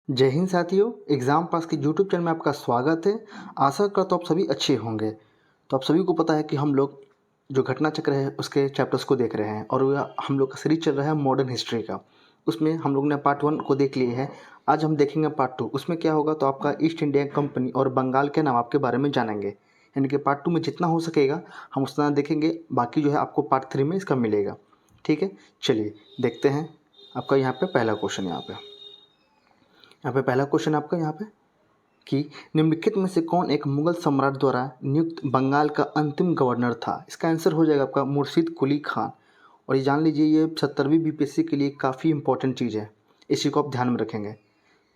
जय हिंद साथियों, exam pass के यूट्यूब चैनल में आपका स्वागत है। आशा करता हूँ आप सभी अच्छे होंगे। तो आप सभी को पता है कि हम लोग जो घटना चक्र है उसके चैप्टर्स को देख रहे हैं और हम लोग का सीरीज चल रहा है मॉडर्न हिस्ट्री का। उसमें हम लोग ने पार्ट 1 को देख लिए है। आज हम देखेंगे पार्ट 2। उसमें क्या होगा तो आपका ईस्ट इंडिया कंपनी और बंगाल के नवाब के बारे में जानेंगे। यानी कि पार्ट 2 में जितना हो सकेगा हम उतना देखेंगे, बाकी जो है आपको पार्ट 3 में इसका मिलेगा। ठीक है, चलिए देखते हैं। आपका यहाँ पे पहला क्वेश्चन यहाँ पे पहला क्वेश्चन आपका यहाँ पे कि निम्नलिखित में से कौन एक मुगल सम्राट द्वारा नियुक्त बंगाल का अंतिम गवर्नर था। इसका आंसर हो जाएगा आपका मुर्शिद कुली खान। और ये जान लीजिए, ये 70वीं बीपीएससी के लिए काफ़ी इंपॉर्टेंट चीज़ है, इसी को आप ध्यान में रखेंगे।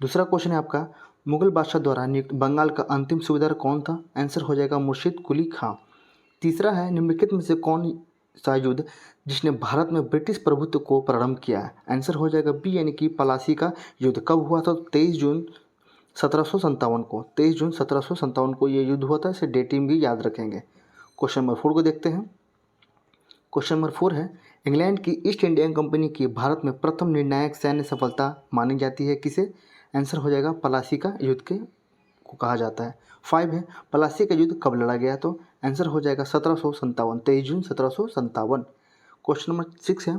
दूसरा क्वेश्चन है आपका, मुगल बादशाह द्वारा नियुक्त बंगाल का अंतिम सूबेदार कौन था। आंसर हो जाएगा मुर्शिद कुली खां। तीसरा है, निम्नलिखित में से कौन सा युद्ध जिसने भारत में ब्रिटिश प्रभुत्व को प्रारंभ किया है। आंसर हो जाएगा बी, यानी कि प्लासी का युद्ध। कब हुआ था? 23 जून 1757 को ये युद्ध हुआ था। इसे डेटिंग भी याद रखेंगे। क्वेश्चन नंबर 4 को देखते हैं। क्वेश्चन नंबर 4 है, इंग्लैंड की ईस्ट इंडिया कंपनी की भारत में प्रथम निर्णायक सैन्य सफलता मानी जाती है किसे। आंसर हो जाएगा प्लासी का युद्ध के को कहा जाता है। 5 है, प्लासी का युद्ध कब लड़ा गया तो आंसर हो जाएगा 1757, 23 जून 1757। क्वेश्चन नंबर 6 है,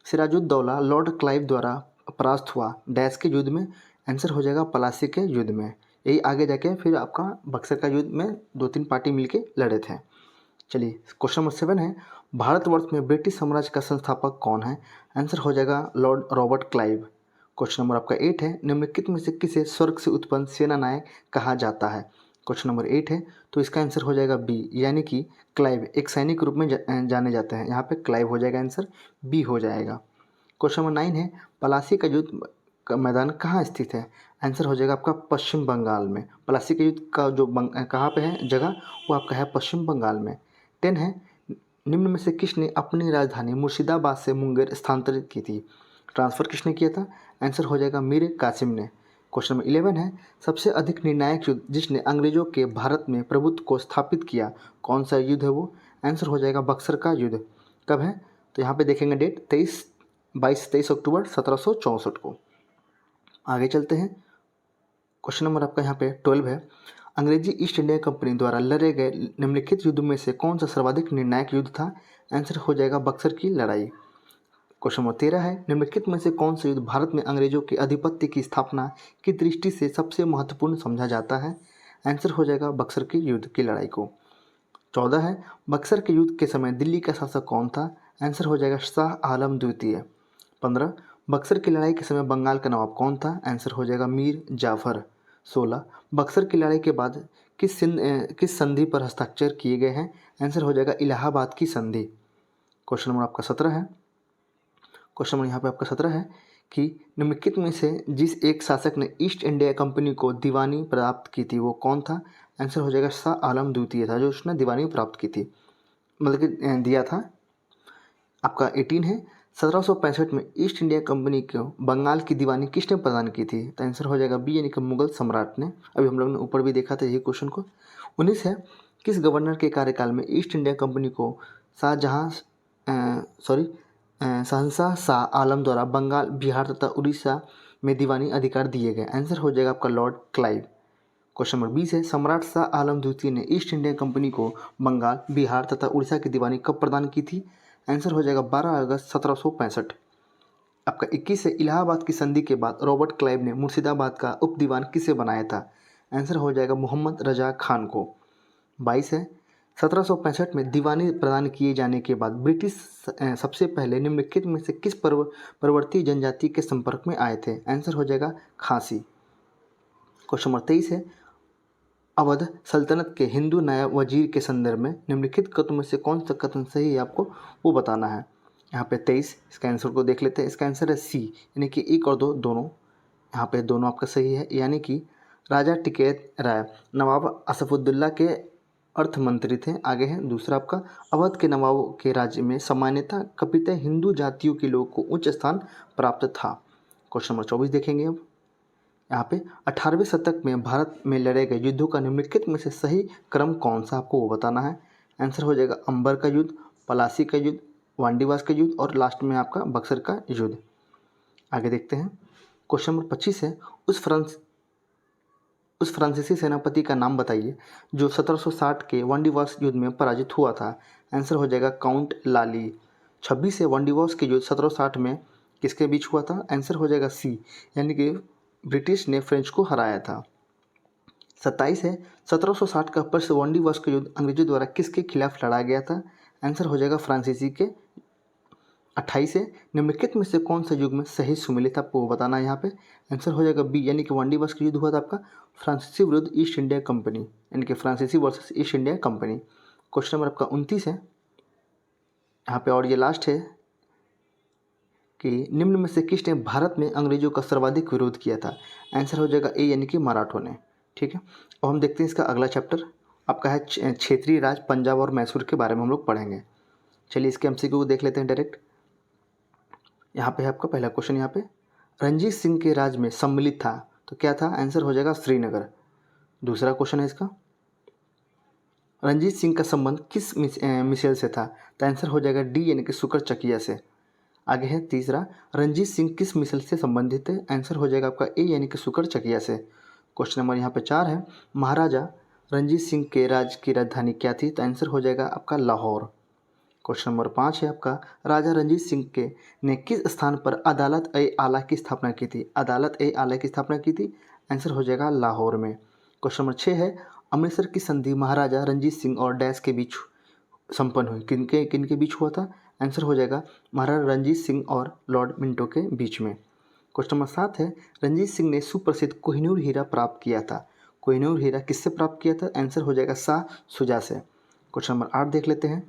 सिराजुद्दौला लॉर्ड क्लाइव द्वारा परास्त हुआ डैश के युद्ध में। आंसर हो जाएगा प्लासी के युद्ध में। यही आगे जाके फिर आपका बक्सर का युद्ध में 2-3 पार्टी मिलके लड़े थे। चलिए क्वेश्चन नंबर 7 है, भारतवर्ष में ब्रिटिश साम्राज्य का संस्थापक कौन है। आंसर हो जाएगा Lord Robert Clive. Question number आपका 8 है, निम्नलिखित में से किसे स्वर्ग से उत्पन्न सेना नायक कहा जाता है। क्वेश्चन नंबर 8 है, तो इसका आंसर हो जाएगा बी, यानी कि क्लाइव एक सैनिक रूप में जाने जाते हैं। यहाँ पे क्लाइव हो जाएगा, आंसर बी हो जाएगा। क्वेश्चन नंबर 9 है, प्लासी का युद्ध का मैदान कहाँ स्थित है। आंसर हो जाएगा आपका पश्चिम बंगाल में। प्लासी के युद्ध का जो कहाँ पे है जगह, वो आपका है पश्चिम बंगाल में। 10 है, निम्न में से किसने अपनी राजधानी मुर्शिदाबाद से मुंगेर स्थानांतरित की थी। ट्रांसफ़र किसने किया था। आंसर हो जाएगा मीर कासिम ने। क्वेश्चन नंबर 11 है, सबसे अधिक निर्णायक युद्ध जिसने अंग्रेजों के भारत में प्रभुत्व को स्थापित किया, कौन सा युद्ध है वो। आंसर हो जाएगा बक्सर का युद्ध। कब है तो यहाँ पे देखेंगे डेट 23 अक्टूबर 1764 को। आगे चलते हैं। क्वेश्चन नंबर आपका यहाँ पे 12 है, अंग्रेजी ईस्ट इंडिया कंपनी द्वारा लड़े गए निम्नलिखित युद्ध में से कौन सा सर्वाधिक निर्णायक युद्ध था। आंसर हो जाएगा बक्सर की लड़ाई। क्वेश्चन नंबर 13 है, निम्नलिखित में से कौन सा युद्ध भारत में अंग्रेजों के आधिपत्य की स्थापना की दृष्टि से सबसे महत्वपूर्ण समझा जाता है। आंसर हो जाएगा बक्सर की युद्ध की लड़ाई को। 14 है, बक्सर के युद्ध के समय दिल्ली का शासक कौन था। आंसर हो जाएगा शाह आलम द्वितीय। 15, बक्सर की लड़ाई के समय बंगाल का नवाब कौन था। आंसर हो जाएगा मीर जाफर। 16, बक्सर की लड़ाई के बाद किस संधि पर हस्ताक्षर किए गए हैं। आंसर हो जाएगा इलाहाबाद की संधि। क्वेश्चन नंबर आपका 17 है। क्वेश्चन नंबर यहाँ पे आपका 17 है कि निम्नलिखित में से जिस एक शासक ने ईस्ट इंडिया कंपनी को दीवानी प्राप्त की थी वो कौन था। आंसर हो जाएगा शाह आलम द्वितीय था, जो उसने दीवानी प्राप्त की थी, मतलब कि दिया था। आपका 18 है, 1765 में ईस्ट इंडिया कंपनी को बंगाल की दीवानी किसने प्रदान की थी। तो आंसर हो जाएगा बी, यानी कि मुगल सम्राट ने। अभी हम लोग ने ऊपर भी देखा था यही क्वेश्चन को। 19 है, किस गवर्नर के कार्यकाल में ईस्ट इंडिया कंपनी को शहंशाह शाह आलम द्वारा बंगाल, बिहार तथा उड़ीसा में दीवानी अधिकार दिए गए। आंसर हो जाएगा आपका लॉर्ड क्लाइव। क्वेश्चन नंबर 20 है, सम्राट शाह आलम द्वितीय ने ईस्ट इंडिया कंपनी को बंगाल, बिहार तथा उड़ीसा की दीवानी कब प्रदान की थी। आंसर हो जाएगा 12 अगस्त 1765। आपका 21 है, इलाहाबाद की संधि के बाद रॉबर्ट क्लाइव ने मुर्शिदाबाद का उप दीवान किसे बनाया था। आंसर हो जाएगा मोहम्मद रजा खान को। 22 है, 1765 में दीवानी प्रदान किए जाने के बाद ब्रिटिश सबसे पहले निम्नलिखित में से किस परवर्ती जनजाति के संपर्क में आए थे। आंसर हो जाएगा खासी। क्वेश्चन नंबर 23 है, अवध सल्तनत के हिंदू नायब वजीर के संदर्भ में निम्नलिखित कथनों में से कौन सा कथन सही है आपको वो बताना है। यहाँ पे 23, इसका आंसर को देख लेते हैं। इसका आंसर है सी, यानी कि 1 और 2 दोनों। यहाँ पे दोनों आपका सही है, यानी कि राजा टिकैत राय नवाब असफुद्दौला के अर्थ मंत्री थे। आगे है दूसरा आपका, अवध के नवाबों के राज्य में सामान्यतः कपितः हिंदू जातियों के लोगों को उच्च स्थान प्राप्त था। क्वेश्चन नंबर 24 देखेंगे अब। यहाँ पे 18वें शतक में भारत में लड़े गए युद्धों का निम्नलिखित में से सही क्रम कौन सा, आपको वो बताना है। आंसर हो जाएगा अंबर का युद्ध, पलासी का युद्ध, वांडीवास का युद्ध और लास्ट में आपका बक्सर का युद्ध। आगे देखते हैं। क्वेश्चन नंबर 25 है उस फ्रांसीसी सेनापति का नाम बताइए जो 1760 के वांडीवास युद्ध में पराजित हुआ था। आंसर हो जाएगा काउंट लाली। 26 है वांडीवास के युद्ध 1760 में किसके बीच हुआ था। आंसर हो जाएगा सी, यानी कि ब्रिटिश ने फ्रेंच को हराया था। 27 है 1760 का प्रसिद्ध वांडीवास का युद्ध अंग्रेजों द्वारा किसके खिलाफ लड़ा गया था। आंसर हो जाएगा फ्रांसीसी के। 28 है निम्नलिखित में से कौन सा युग में सही सुमेलित, आपको वो बताना है यहाँ पे। आंसर हो जाएगा बी, यानी कि वांडीवास का युद्ध हुआ था आपका फ्रांसीसी विरुद्ध ईस्ट इंडिया कंपनी, यानी कि फ्रांसीसी versus east India company. Question number आपका 29 है यहाँ पे, और ये लास्ट है कि निम्न में से किसने भारत में अंग्रेजों का सर्वाधिक विरोध किया था। आंसर हो जाएगा ए, यानी कि मराठों ने। ठीक है, और हम देखते हैं इसका अगला चैप्टर आपका है क्षेत्रीय राज पंजाब और मैसूर के बारे में हम लोग पढ़ेंगे। चलिए इसके एमसीक्यू को देख लेते हैं डायरेक्ट। यहाँ पे है आपका पहला क्वेश्चन, यहाँ पे रंजीत सिंह के राज में सम्मिलित था तो क्या था। आंसर हो जाएगा श्रीनगर। दूसरा क्वेश्चन है इसका, रंजीत सिंह का संबंध किस मिसेल से था। तो आंसर हो जाएगा डी, यानी कि शुक्र चकिया से। आगे है तीसरा, रंजीत सिंह किस मिसल से संबंधित है। आंसर हो जाएगा आपका ए, यानी कि शुक्र चकिया से। क्वेश्चन नंबर यहाँ पे 4 है, महाराजा रंजीत सिंह के राज की राजधानी क्या थी। तो आंसर हो जाएगा आपका लाहौर। क्वेश्चन नंबर 5 है आपका, राजा रंजीत सिंह के ने किस स्थान पर अदालत ए आला की स्थापना की थी। अदालत ए आला की स्थापना की थी। आंसर हो जाएगा लाहौर में। क्वेश्चन नंबर 6 है, अमृतसर की संधि महाराजा रंजीत सिंह और डैश के बीच संपन्न हुई, किनके किनके बीच हुआ था। आंसर हो जाएगा महाराजा रंजीत सिंह और लॉर्ड मिंटो के बीच में। क्वेश्चन नंबर 7 है, रंजीत सिंह ने सुप्रसिद्ध कोहिनूर हीरा प्राप्त किया था। कोहिनूर हीरा किससे प्राप्त किया था। आंसर हो जाएगा शाह शुजा से। क्वेश्चन नंबर 8 देख लेते हैं,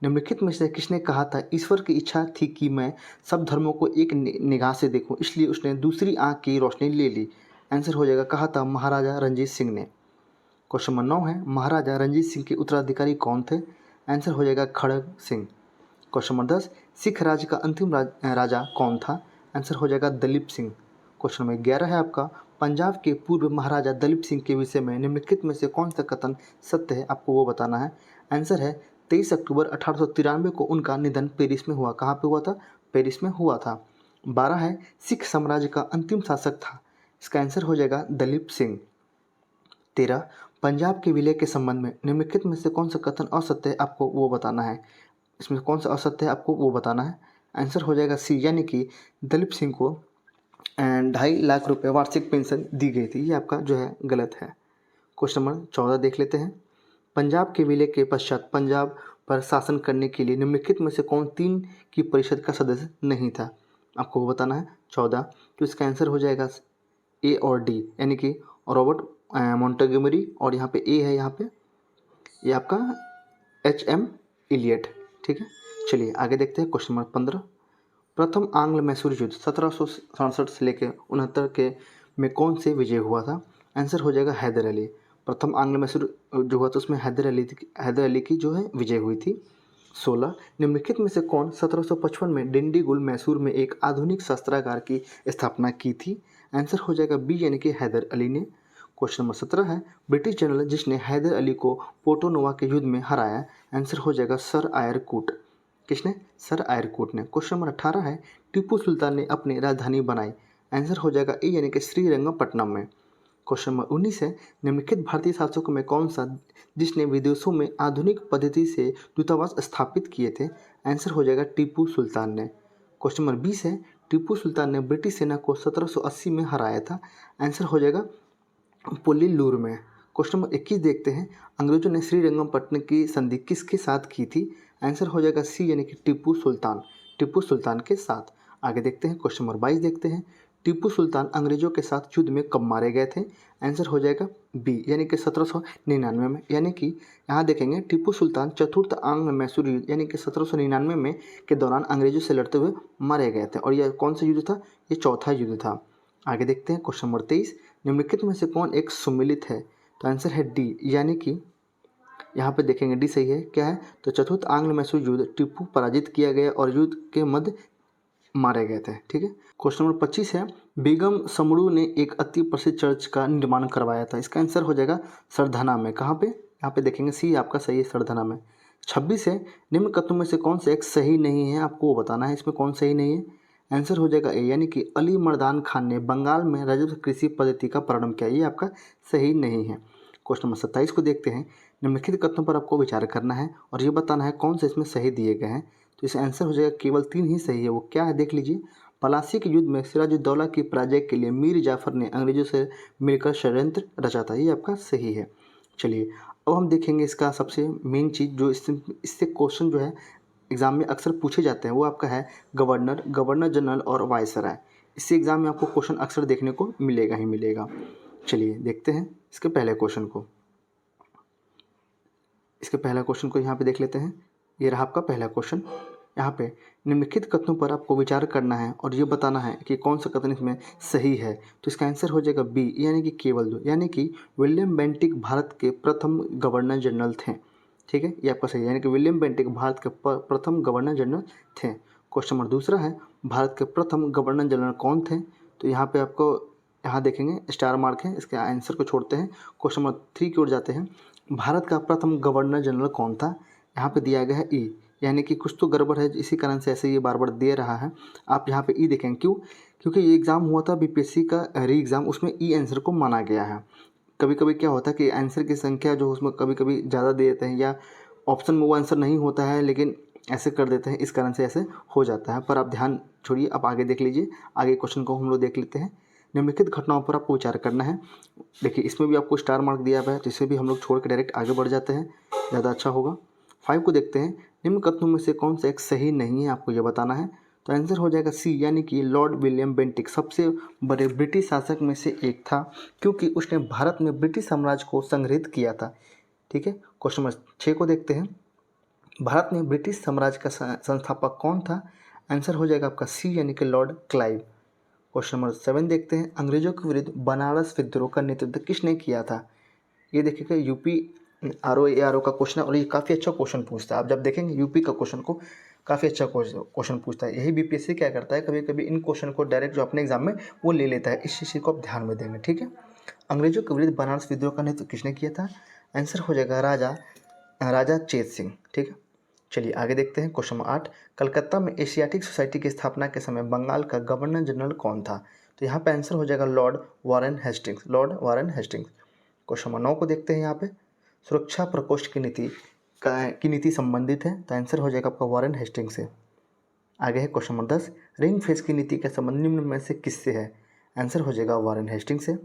निम्नलिखित में से किसने कहा था ईश्वर की इच्छा थी कि मैं सब धर्मों को एक निगाह से देखूं, इसलिए उसने दूसरी आंख की रोशनी ले ली। आंसर हो जाएगा कहा था महाराजा रंजीत सिंह ने। क्वेश्चन नंबर 9 है, महाराजा रंजीत सिंह के उत्तराधिकारी कौन थे। आंसर हो जाएगा खड़ग सिंह। क्वेश्चन नंबर 10, सिख राज्य का अंतिम राजा कौन था। आंसर हो जाएगा दलीप सिंह। क्वेश्चन नंबर 11 है आपका, पंजाब के पूर्व महाराजा दलीप सिंह के विषय में निम्नलिखित में से कौन सा कथन सत्य है, आपको वो बताना है। आंसर है 23 अक्टूबर 1893 को उनका निधन पेरिस में हुआ। कहाँ पे हुआ था। पेरिस में हुआ था। 12 है, सिख साम्राज्य का अंतिम शासक था। इसका आंसर हो जाएगा दलीप सिंह। 13, पंजाब के विलय के संबंध में निम्नलिखित में से कौन सा कथन असत्य है, आपको वो बताना है। इसमें कौन सा असत्य है, आपको वो बताना है। आंसर हो जाएगा सी, यानी कि दलीप सिंह को 2.5 लाख रुपए वार्षिक पेंशन दी गई थी। ये आपका जो है गलत है। क्वेश्चन नंबर 14 देख लेते हैं, पंजाब के विलय के पश्चात पंजाब पर शासन करने के लिए निम्नलिखित में से कौन 3 की परिषद का सदस्य नहीं था। आपको वो बताना है 14। तो इसका आंसर हो जाएगा ए और डी, यानी कि रॉबर्ट मॉन्टेगोमरी, और यहाँ पे ए है, यहाँ पे ये आपका HM इलियट। ठीक है, चलिए आगे देखते हैं। क्वेश्चन नंबर 15, प्रथम आंग्ल मैसूर युद्ध 1767 से लेकर 69 के में कौन से विजय हुआ था। आंसर हो जाएगा हैदर अली। प्रथम आंग्ल मैसूर जो हुआ था उसमें हैदर अली की जो है विजय हुई थी। 16, निम्नलिखित में से कौन 1755 में डिंडीगुल मैसूर में एक आधुनिक शस्त्रागार की स्थापना की थी। आंसर हो जाएगा बी, यानी कि हैदर अली ने। क्वेश्चन नंबर 17 है, ब्रिटिश जनरल जिसने हैदर अली को पोर्टोनोवा के युद्ध में हराया। आंसर हो जाएगा सर आयरकूट। किसने। सर आयरकूट ने। क्वेश्चन नंबर 18 है, टीपू सुल्तान ने अपनी राजधानी बनाई। आंसर हो जाएगा ए, यानी कि श्रीरंगपट्टनम में। क्वेश्चन नंबर 19 है, निम्नलिखित भारतीय शासकों में कौन सा जिसने विदेशों में आधुनिक पद्धति से दूतावास स्थापित किए थे। आंसर हो जाएगा टीपू सुल्तान ने। क्वेश्चन नंबर 20 है, टीपू सुल्तान ने ब्रिटिश सेना को 1780 में हराया था। आंसर हो जाएगा पुलिलूर में। क्वेश्चन नंबर 21 देखते हैं, अंग्रेजों ने श्रीरंगपट्टनम की संधि किसके साथ की थी। आंसर हो जाएगा सी, यानी कि टीपू सुल्तान के साथ। आगे देखते हैं। क्वेश्चन नंबर 22 देखते हैं, टीपू सुल्तान अंग्रेजों के साथ युद्ध में कब मारे गए थे। आंसर हो जाएगा बी, यानी कि 1799 में। यानी कि यहाँ देखेंगे टीपू सुल्तान चतुर्थ आंग्ल मैसूर युद्ध यानी कि 1799 में के दौरान अंग्रेजों से लड़ते हुए मारे गए थे। और यह कौन सा युद्ध था। ये चौथा युद्ध था। आगे देखते हैं। क्वेश्चन नंबर 23, निम्नलिखित में से कौन एक सुमेलित है। तो आंसर है डी, यानी कि यहाँ पे देखेंगे डी सही है। क्या है। तो चतुर्थ आंग्ल मैसूर युद्ध टीपू पराजित किया गया और युद्ध के मध्य मारे गए थे। ठीक है। क्वेश्चन नंबर 25 है, बेगम समड़ू ने एक अति प्रसिद्ध चर्च का निर्माण करवाया था। इसका आंसर हो जाएगा सरधना में। कहाँ पे। यहाँ पे देखेंगे सी आपका सही है, सरधना में। 26 है, निम्न कथनों में से कौन सा एक सही नहीं है, आपको वो बताना है। इसमें कौन सही नहीं है। आंसर हो जाएगा ए, यानी कि अली मर्दान खान ने बंगाल में राजस्व कृषि पद्धति का प्रारंभ किया। ये आपका सही नहीं है। क्वेश्चन नंबर 27 को देखते हैं। निम्नलिखित कथनों पर आपको विचार करना है और ये बताना है कौन से इसमें सही दिए गए हैं। तो इसका आंसर हो जाएगा केवल 3 ही सही है। वो क्या है देख लीजिए। पलासी के युद्ध में सिराजुद्दौला की पराजय के लिए मीर जाफर ने अंग्रेजों से मिलकर षड्यंत्र रचा था। ये आपका सही है। चलिए अब हम देखेंगे इसका सबसे मेन चीज़ जो इससे क्वेश्चन जो है एग्जाम में अक्सर पूछे जाते हैं, वो आपका है गवर्नर, गवर्नर जनरल और वायसराय। इससे एग्जाम में आपको क्वेश्चन अक्सर देखने को मिलेगा ही मिलेगा। चलिए देखते हैं इसके पहले क्वेश्चन को। यहाँ पे देख लेते हैं। ये रहा आपका पहला क्वेश्चन। यहाँ पे निम्नलिखित कथनों पर आपको विचार करना है और ये बताना है कि कौन सा कथन इसमें सही है। तो इसका आंसर हो जाएगा बी, यानी कि केवल 2, यानी कि विलियम बेंटिक भारत के प्रथम गवर्नर जनरल थे। ठीक है, ये आपका सही है, यानी कि विलियम बेंटिक भारत के प्रथम गवर्नर जनरल थे। क्वेश्चन नंबर दूसरा है, भारत के प्रथम गवर्नर जनरल कौन थे। तो यहाँ पे आपको यहाँ देखेंगे स्टार मार्क है, इसके आंसर को छोड़ते हैं। क्वेश्चन नंबर 3 की ओर जाते हैं। भारत का प्रथम गवर्नर जनरल कौन था। यहाँ पे दिया गया है ई, यानी कि कुछ तो गड़बड़ है, इसी कारण से ऐसे ये बार बार दे रहा है। आप यहाँ पे ई देखेंगे, क्यों? क्योंकि ये एग्ज़ाम हुआ था बीपीएससी का री एग्ज़ाम, उसमें ई आंसर को माना गया है। कभी कभी क्या होता है कि आंसर की संख्या जो उसमें कभी कभी ज़्यादा दे देते हैं, या ऑप्शन में वो आंसर नहीं होता है लेकिन ऐसे कर देते हैं, इस कारण से ऐसे हो जाता है। पर आप ध्यान छोड़िए, आप आगे देख लीजिए। आगे क्वेश्चन को हम लोग देख लेते हैं। निम्नलिखित घटनाओं पर आपको विचार करना है। देखिए इसमें भी आपको स्टार मार्क दिया हुआ है, तो इसे भी हम लोग छोड़ के डायरेक्ट आगे बढ़ जाते हैं, ज़्यादा अच्छा होगा। 5 को देखते हैं। निम्न कथनों में से कौन सा एक सही नहीं है, आपको यह बताना है। तो आंसर हो जाएगा सी, यानी कि लॉर्ड विलियम बेंटिक सबसे बड़े ब्रिटिश शासक में से एक था, क्योंकि उसने भारत में ब्रिटिश साम्राज्य को संग्रहित किया था। ठीक है, क्वेश्चन नंबर 6 को देखते हैं। भारत में ब्रिटिश साम्राज्य का संस्थापक कौन था। आंसर हो जाएगा आपका सी, यानी कि लॉर्ड क्लाइव। क्वेश्चन नंबर 7 देखते हैं। अंग्रेजों के विरुद्ध बनारस विद्रोह का नेतृत्व किसने किया था। ये देखिएगा यूपी आरओ का क्वेश्चन है और ये काफ़ी अच्छा क्वेश्चन पूछता है। आप जब देखेंगे यूपी का क्वेश्चन को, काफ़ी अच्छा क्वेश्चन पूछता है। यही बीपीएससी क्या करता है, कभी कभी इन क्वेश्चन को डायरेक्ट जो अपने एग्जाम में वो ले लेता है। इस चीज़ को आप ध्यान में देंगे। ठीक है, अंग्रेजों के विरुद्ध बनारस विद्रोह का नेतृत्व किसने किया था। आंसर हो जाएगा राजा चेत सिंह। ठीक है, चलिए आगे देखते हैं। क्वेश्चन नंबर 8, कलकत्ता में एशियाटिक सोसाइटी की स्थापना के समय बंगाल का गवर्नर जनरल कौन था। तो यहाँ पे आंसर हो जाएगा Lord Warren Hastings. Question number 9 को देखते हैं। यहाँ पे सुरक्षा प्रकोष्ठ की नीति संबंधित है, तो आंसर हो जाएगा आपका वारेन हेस्टिंग्स से। आगे है क्वेश्चन नंबर 10, रिंग फेंस की नीति का संबंध निम्न में से किससे है। आंसर हो जाएगा वारेन हेस्टिंग्स से।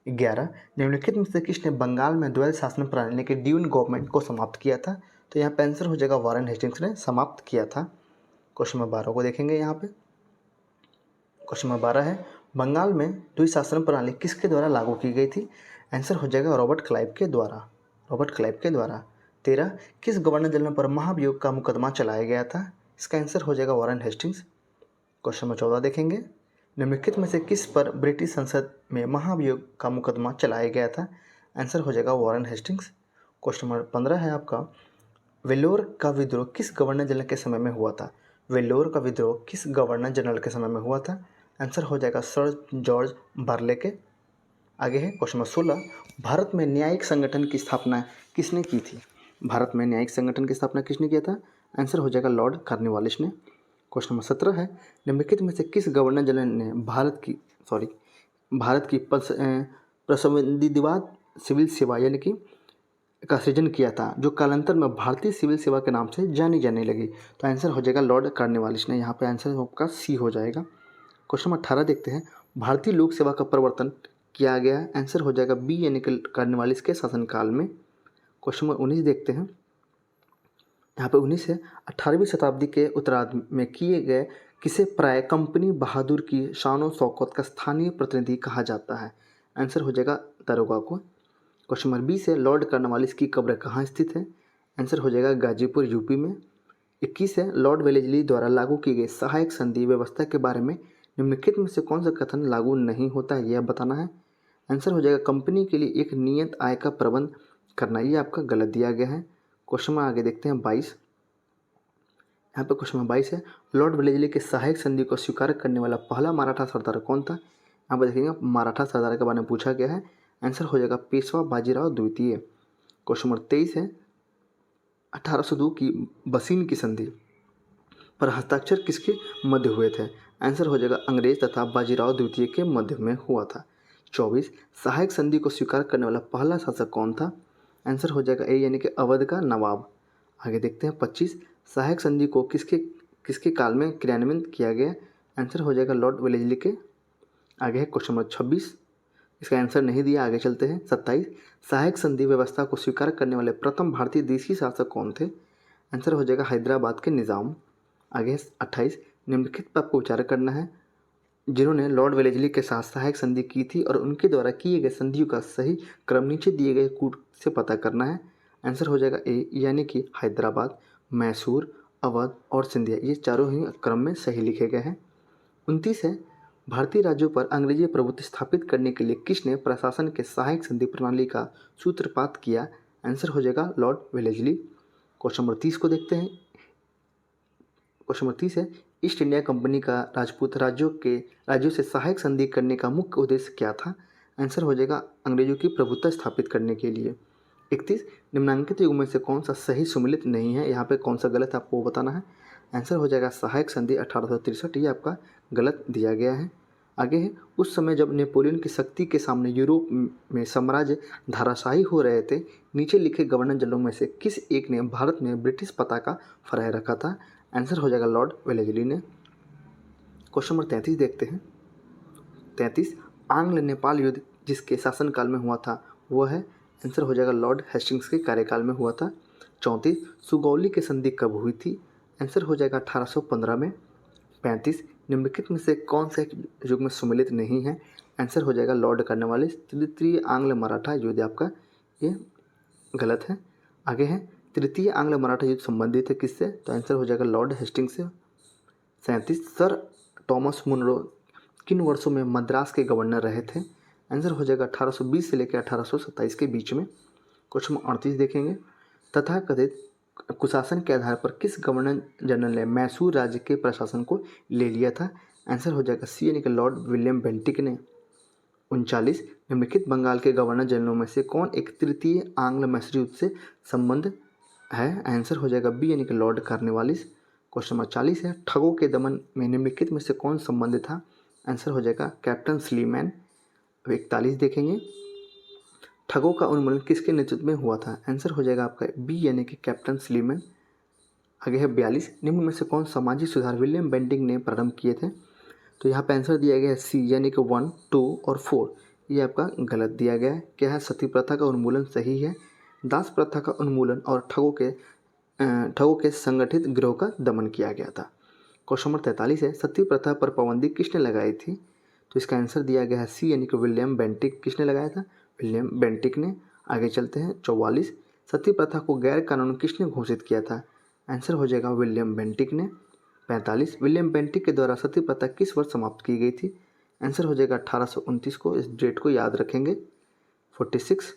11, निम्नलिखित में से किसने बंगाल में द्वैध शासन प्रणाली के ड्यून गवर्नमेंट को समाप्त किया था। तो यहाँ पे आंसर हो जाएगा वारेन हेस्टिंग्स ने समाप्त किया था। क्वेश्चन नंबर 12 को देखेंगे। यहाँ पे क्वेश्चन नंबर 12 है, बंगाल में द्वैध शासन प्रणाली किसके द्वारा लागू की गई थी। आंसर हो जाएगा रॉबर्ट क्लाइव के द्वारा। 13, किस गवर्नर जनरल पर महाभियोग का मुकदमा चलाया गया था। इसका आंसर हो जाएगा वारेन हेस्टिंग्स। क्वेश्चन नंबर 14 देखेंगे। निम्नलिखित में से किस पर ब्रिटिश संसद में महाभियोग का मुकदमा चलाया गया था। आंसर हो जाएगा वारेन हेस्टिंग्स। क्वेश्चन नंबर 15 है आपका, वेल्लोर का विद्रोह किस गवर्नर जनरल के समय में हुआ था। आंसर हो जाएगा सर जॉर्ज बार्ले के। आगे है क्वेश्चन नंबर 16, भारत में न्यायिक संगठन की स्थापना किसने की था। आंसर हो जाएगा लॉर्ड कॉर्नवालिस ने। क्वेश्चन नंबर 17 है, निम्नलिखित में से किस गवर्नर जनरल ने भारत की प्रसंविधिवाद सिविल सेवा यानी कि का सृजन किया था, जो कालांतर में भारतीय सिविल सेवा के नाम से जानी जाने लगी। तो आंसर हो जाएगा लॉर्ड कॉर्नवालिस ने। यहाँ पे आंसर आपका सी हो जाएगा। क्वेश्चन नंबर 18 देखते हैं, भारतीय लोक सेवा का प्रवर्तन किया गया। आंसर हो जाएगा बी, यानी कि कॉर्नवालिस के शासनकाल में। क्वेश्चन नंबर 19 देखते हैं। यहाँ पे 19 है, 18वीं शताब्दी के उत्तरार्ध में किए गए किसे प्राय कंपनी बहादुर की शान शौकत का स्थानीय प्रतिनिधि कहा जाता है। आंसर हो जाएगा दरोगा को। क्वेश्चन नंबर 20 है, लॉर्ड कॉर्नवालिस की कब्र कहाँ स्थित है। आंसर हो जाएगा गाजीपुर यूपी में। 21 है, लॉर्ड वेलेस्ली द्वारा लागू की गई सहायक संधि व्यवस्था के बारे में निम्नलिखित में से कौन सा कथन लागू नहीं होता है, यह बताना है। आंसर हो जाएगा कंपनी के लिए एक नियत आय का प्रबंध करना। ये आपका गलत दिया गया है। क्वेश्चन में आगे देखते हैं 22। यहाँ पे क्वेश्चन में 22 है, लॉर्ड वेलेस्ली के सहायक संधि को स्वीकार करने वाला पहला मराठा सरदार कौन था। यहाँ पर देखेंगे मराठा सरदार के बारे में पूछा गया है। आंसर हो जाएगा पेशवा बाजीराव द्वितीय। क्वेश्चन नंबर 23 है, 1802 की बसीन की संधि पर हस्ताक्षर किसके मध्य हुए थे। आंसर हो जाएगा अंग्रेज तथा बाजीराव द्वितीय के मध्य में हुआ था। 24 सहायक संधि को स्वीकार करने वाला पहला शासक कौन था? आंसर हो जाएगा ए यानी कि अवध का नवाब। आगे देखते हैं 25 सहायक संधि को किसके किसके काल में क्रियान्वित किया गया? आंसर हो जाएगा लॉर्ड वेलेस्ली के। आगे है क्वेश्चन नंबर 26, इसका आंसर नहीं दिया, आगे चलते हैं। 27 सहायक संधि व्यवस्था को स्वीकार करने वाले प्रथम भारतीय देशी शासक कौन थे? आंसर हो जाएगा हैदराबाद के निज़ाम। आगे है 28 निम्नलिखित पर आपको विचार करना है जिन्होंने लॉर्ड वेलेस्ली के साथ सहायक संधि की थी और उनके द्वारा किए गए संधियों का सही क्रम नीचे दिए गए कूट से पता करना है। आंसर हो जाएगा ए यानी कि हैदराबाद, मैसूर, अवध और सिंधिया, ये चारों ही क्रम में सही लिखे गए हैं। 29 है भारतीय राज्यों पर अंग्रेजी प्रभुत्व स्थापित करने के लिए किसने प्रशासन के सहायक संधि प्रणाली का सूत्रपात किया? आंसर हो जाएगा लॉर्ड वेलेस्ली। क्वेश्चन नंबर 30 को देखते हैं। क्वेश्चन नंबर 30 है ईस्ट इंडिया कंपनी का राजपूत राज्यों से सहायक संधि करने का मुख्य उद्देश्य क्या था? आंसर हो जाएगा अंग्रेजों की प्रभुत्व स्थापित करने के लिए। 31 निम्नांकित युग्म में से कौन सा सही सुमेलित नहीं है? यहाँ पे कौन सा गलत है आपको बताना है। आंसर हो जाएगा सहायक संधि 1863, ये आपका गलत दिया गया है। आगे है उस समय जब नेपोलियन की शक्ति के सामने यूरोप में साम्राज्य धाराशाही हो रहे थे, नीचे लिखे गवर्नर जनरलों में से किस एक ने भारत में ब्रिटिश पताका फहराए रखा था? आंसर हो जाएगा लॉर्ड वेलेस्ली ने। क्वेश्चन नंबर 33 देखते हैं। 33 आंग्ल नेपाल युद्ध जिसके शासनकाल में हुआ था वह है? आंसर हो जाएगा लॉर्ड हेस्टिंग्स के कार्यकाल में हुआ था। 34 सुगौली की संधि कब हुई थी? आंसर हो जाएगा 1815 में। 35 निम्नलिखित में से कौन सा युग में सुमेलित नहीं है? आंसर हो जाएगा लॉर्ड कॉर्नवालिस तृतीय आंग्ल मराठा युद्ध, आपका ये गलत है। आगे है तृतीय आंग्ल मराठा युद्ध संबंधित है किससे? तो आंसर हो जाएगा लॉर्ड हेस्टिंग्स से। 37 सर टॉमस मुनरो किन वर्षों में मद्रास के गवर्नर रहे थे? आंसर हो जाएगा 1820 से लेकर 1827 के बीच में। क्वेश्चन 38 देखेंगे तथाकथित कुशासन के आधार पर किस गवर्नर जनरल ने मैसूर राज्य के प्रशासन को ले लिया था? आंसर हो जाएगा सी यानी कि लॉर्ड विलियम बेंटिक ने। 39 निम्नलिखित बंगाल के गवर्नर जनरलों में से कौन एक तृतीय आंग्ल मैसूर युद्ध से संबंध है? आंसर हो जाएगा बी यानी कि लॉर्ड कॉर्नवालिस। क्वेश्चन नंबर 40 है ठगों के दमन में निम्नलिखित में से कौन संबंध था? आंसर हो जाएगा कैप्टन स्लीमैन। 41 देखेंगे ठगों का उन्मूलन किसके नेतृत्व में हुआ था? आंसर हो जाएगा आपका बी यानी कि कैप्टन स्लीमैन। आगे है 42 निम्न में से कौन सामाजिक सुधार विलियम बेंटिक ने प्रारंभ किए थे? तो यहाँ पे आंसर दिया गया है सी यानी कि 1, 2 और 4, ये आपका गलत दिया गया है। क्या है? सती प्रथा का उन्मूलन सही है, दास प्रथा का उन्मूलन और ठगों के संगठित गिरोह का दमन किया गया था। क्वेश्चन नंबर 43 है सती प्रथा पर पाबंदी किसने लगाई थी? तो इसका आंसर दिया गया है सी यानी कि विलियम बेंटिक। किसने लगाया था? विलियम बेंटिक ने। आगे चलते हैं 44 सती प्रथा को गैर कानूनी किसने घोषित किया था? आंसर हो जाएगा विलियम बेंटिक ने। 45 विलियम बेंटिक के द्वारा सती प्रथा किस वर्ष समाप्त की गई थी? आंसर हो जाएगा 1829 को, इस डेट को याद रखेंगे। 46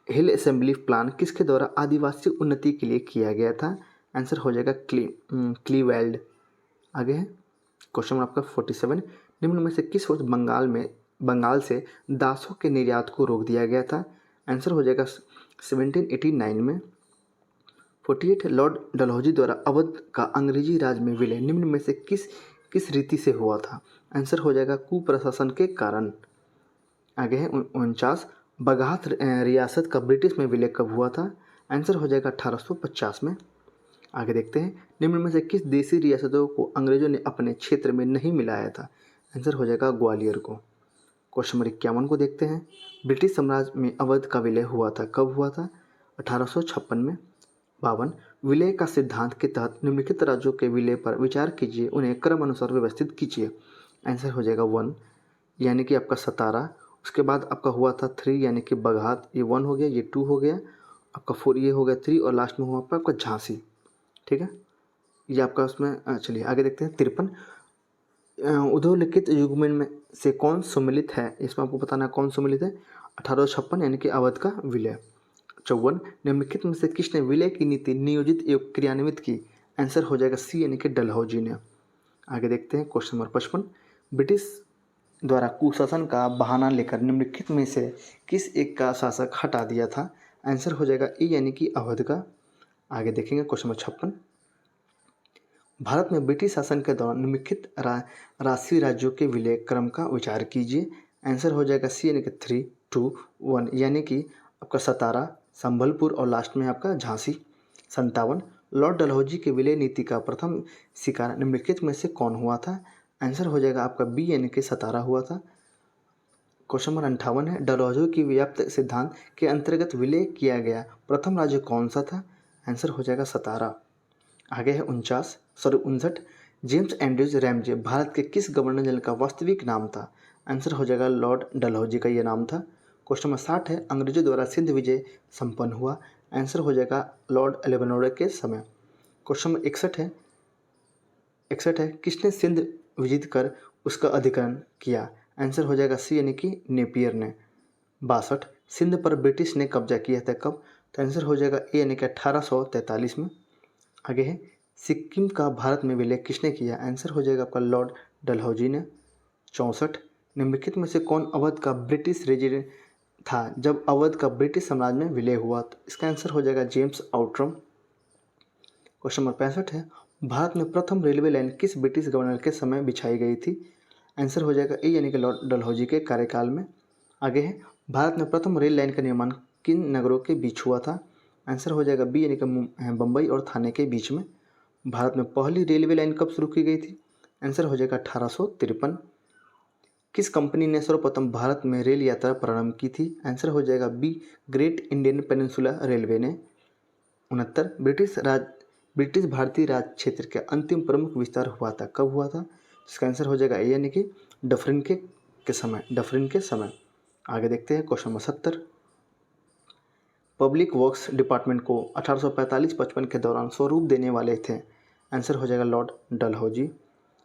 हिल असेंबली प्लान किसके द्वारा आदिवासी उन्नति के लिए किया गया था? आंसर हो जाएगा क्लीवेल्ड। आगे है क्वेश्चन नंबर आपका 47 निम्न में से किस वर्ष बंगाल से दासों के निर्यात को रोक दिया गया था? आंसर हो जाएगा 1789 में। 48 लॉर्ड डलहौजी द्वारा अवध का अंग्रेजी राज में विलय निम्न में से किस रीति से हुआ था? आंसर हो जाएगा कुप्रशासन के कारण। आगे है 49 बगाहत रियासत का ब्रिटिश में विलय कब हुआ था? आंसर हो जाएगा 1850 में। आगे देखते हैं निम्न में से किस देसी रियासतों को अंग्रेजों ने अपने क्षेत्र में नहीं मिलाया था? आंसर हो जाएगा ग्वालियर को। क्वेश्चन नंबर 51 को देखते हैं ब्रिटिश साम्राज्य में अवध का विलय हुआ था, कब हुआ था? 1856 में। 52 विलय का सिद्धांत के तहत निम्नलिखित राज्यों के विलय पर विचार कीजिए, उन्हें क्रम अनुसार व्यवस्थित कीजिए। आंसर हो जाएगा 1 यानी कि आपका सतारा। उसके बाद आपका हुआ था 3 यानी कि बगहात, ये 1 हो गया, ये 2 हो गया, आपका 4 ये हो गया 3 और लास्ट में हुआ आपका झांसी। ठीक है, ये आपका उसमें चलिए आगे देखते हैं 53 उद्धवलिखित युग्मन में से कौन सम्मिलित है? इसमें आपको बताना कौन सम्मिलित है। 1856 यानी कि अवध का विलय। 54 निम्नलिखित में से किसने विलय की नीति नियोजित एवं क्रियान्वित की? आंसर हो जाएगा सी यानी कि डलहौजी ने। आगे देखते हैं क्वेश्चन नंबर 55 ब्रिटिश द्वारा कुशासन का बहाना लेकर निम्नलिखित में से किस एक का शासक हटा दिया था? आंसर हो जाएगा ए यानी कि अवध का। आगे देखेंगे क्वेश्चन नंबर 56 भारत में ब्रिटिश शासन के दौरान निम्नलिखित राष्ट्रीय राज्यों के विलय क्रम का विचार कीजिए। आंसर हो जाएगा सी यानी कि 3, 2, 1 यानी कि आपका सतारा, संबलपुर और लास्ट में आपका झांसी। 57 लॉर्ड डलहौजी के विलय नीति का प्रथम शिकार निम्नलिखित में से कौन हुआ था? आंसर हो जाएगा आपका बी यानी कि सतारा हुआ था। क्वेश्चन नंबर 58 है डलहौजी की व्याप्त सिद्धांत के अंतर्गत विलय किया गया प्रथम राज्य कौन सा था? आंसर हो जाएगा सतारा। आगे है 59 जेम्स एंड्रयूज रैमजे भारत के किस गवर्नर जनरल का वास्तविक नाम था? आंसर हो जाएगा लॉर्ड डलहौजी का ये नाम था। क्वेश्चन नंबर 60 है अंग्रेजों द्वारा सिंध विजय संपन्न हुआ। आंसर हो जाएगा लॉर्ड एलिबनोर के समय। क्वेश्चन नंबर 61 है किसने सिंध विजित कर उसका अधिग्रहण किया? आंसर हो जाएगा सी यानी कि नेपियर ने। 62 सिंध पर ब्रिटिश ने कब्जा किया था कब? तो आंसर हो जाएगा ए यानी कि 1843 में। आगे है सिक्किम का भारत में विलय किसने किया? आंसर हो जाएगा आपका लॉर्ड डलहौजी ने। 64 निम्नलिखित में से कौन अवध का ब्रिटिश रेजिडेंट था जब अवध का ब्रिटिश साम्राज्य में विलय हुआ? तो इसका आंसर हो जाएगा जेम्स आउटरम। क्वेश्चन नंबर 65 है भारत में प्रथम रेलवे लाइन किस ब्रिटिश गवर्नर के समय बिछाई गई थी? आंसर हो जाएगा ए यानी कि लॉर्ड डलहौजी के कार्यकाल में। आगे है भारत में प्रथम रेल लाइन का निर्माण किन नगरों के बीच हुआ था? आंसर हो जाएगा बी यानी कि बम्बई और थाने के बीच में। भारत में पहली रेलवे लाइन कब शुरू की गई थी? आंसर हो जाएगा 1853। किस कंपनी ने सर्वप्रथम भारत में रेल यात्रा प्रारंभ की थी? आंसर हो जाएगा be great Indian peninsula railway ने। 69 ब्रिटिश भारतीय राज क्षेत्र के अंतिम प्रमुख विस्तार हुआ था कब हुआ था? इसका आंसर हो जाएगा ए यानी कि डफरिन के समय। आगे देखते हैं question number 70 public works department को 1845-55 के दौरान स्वरूप देने वाले थे? आंसर हो जाएगा लॉर्ड डलहौजी।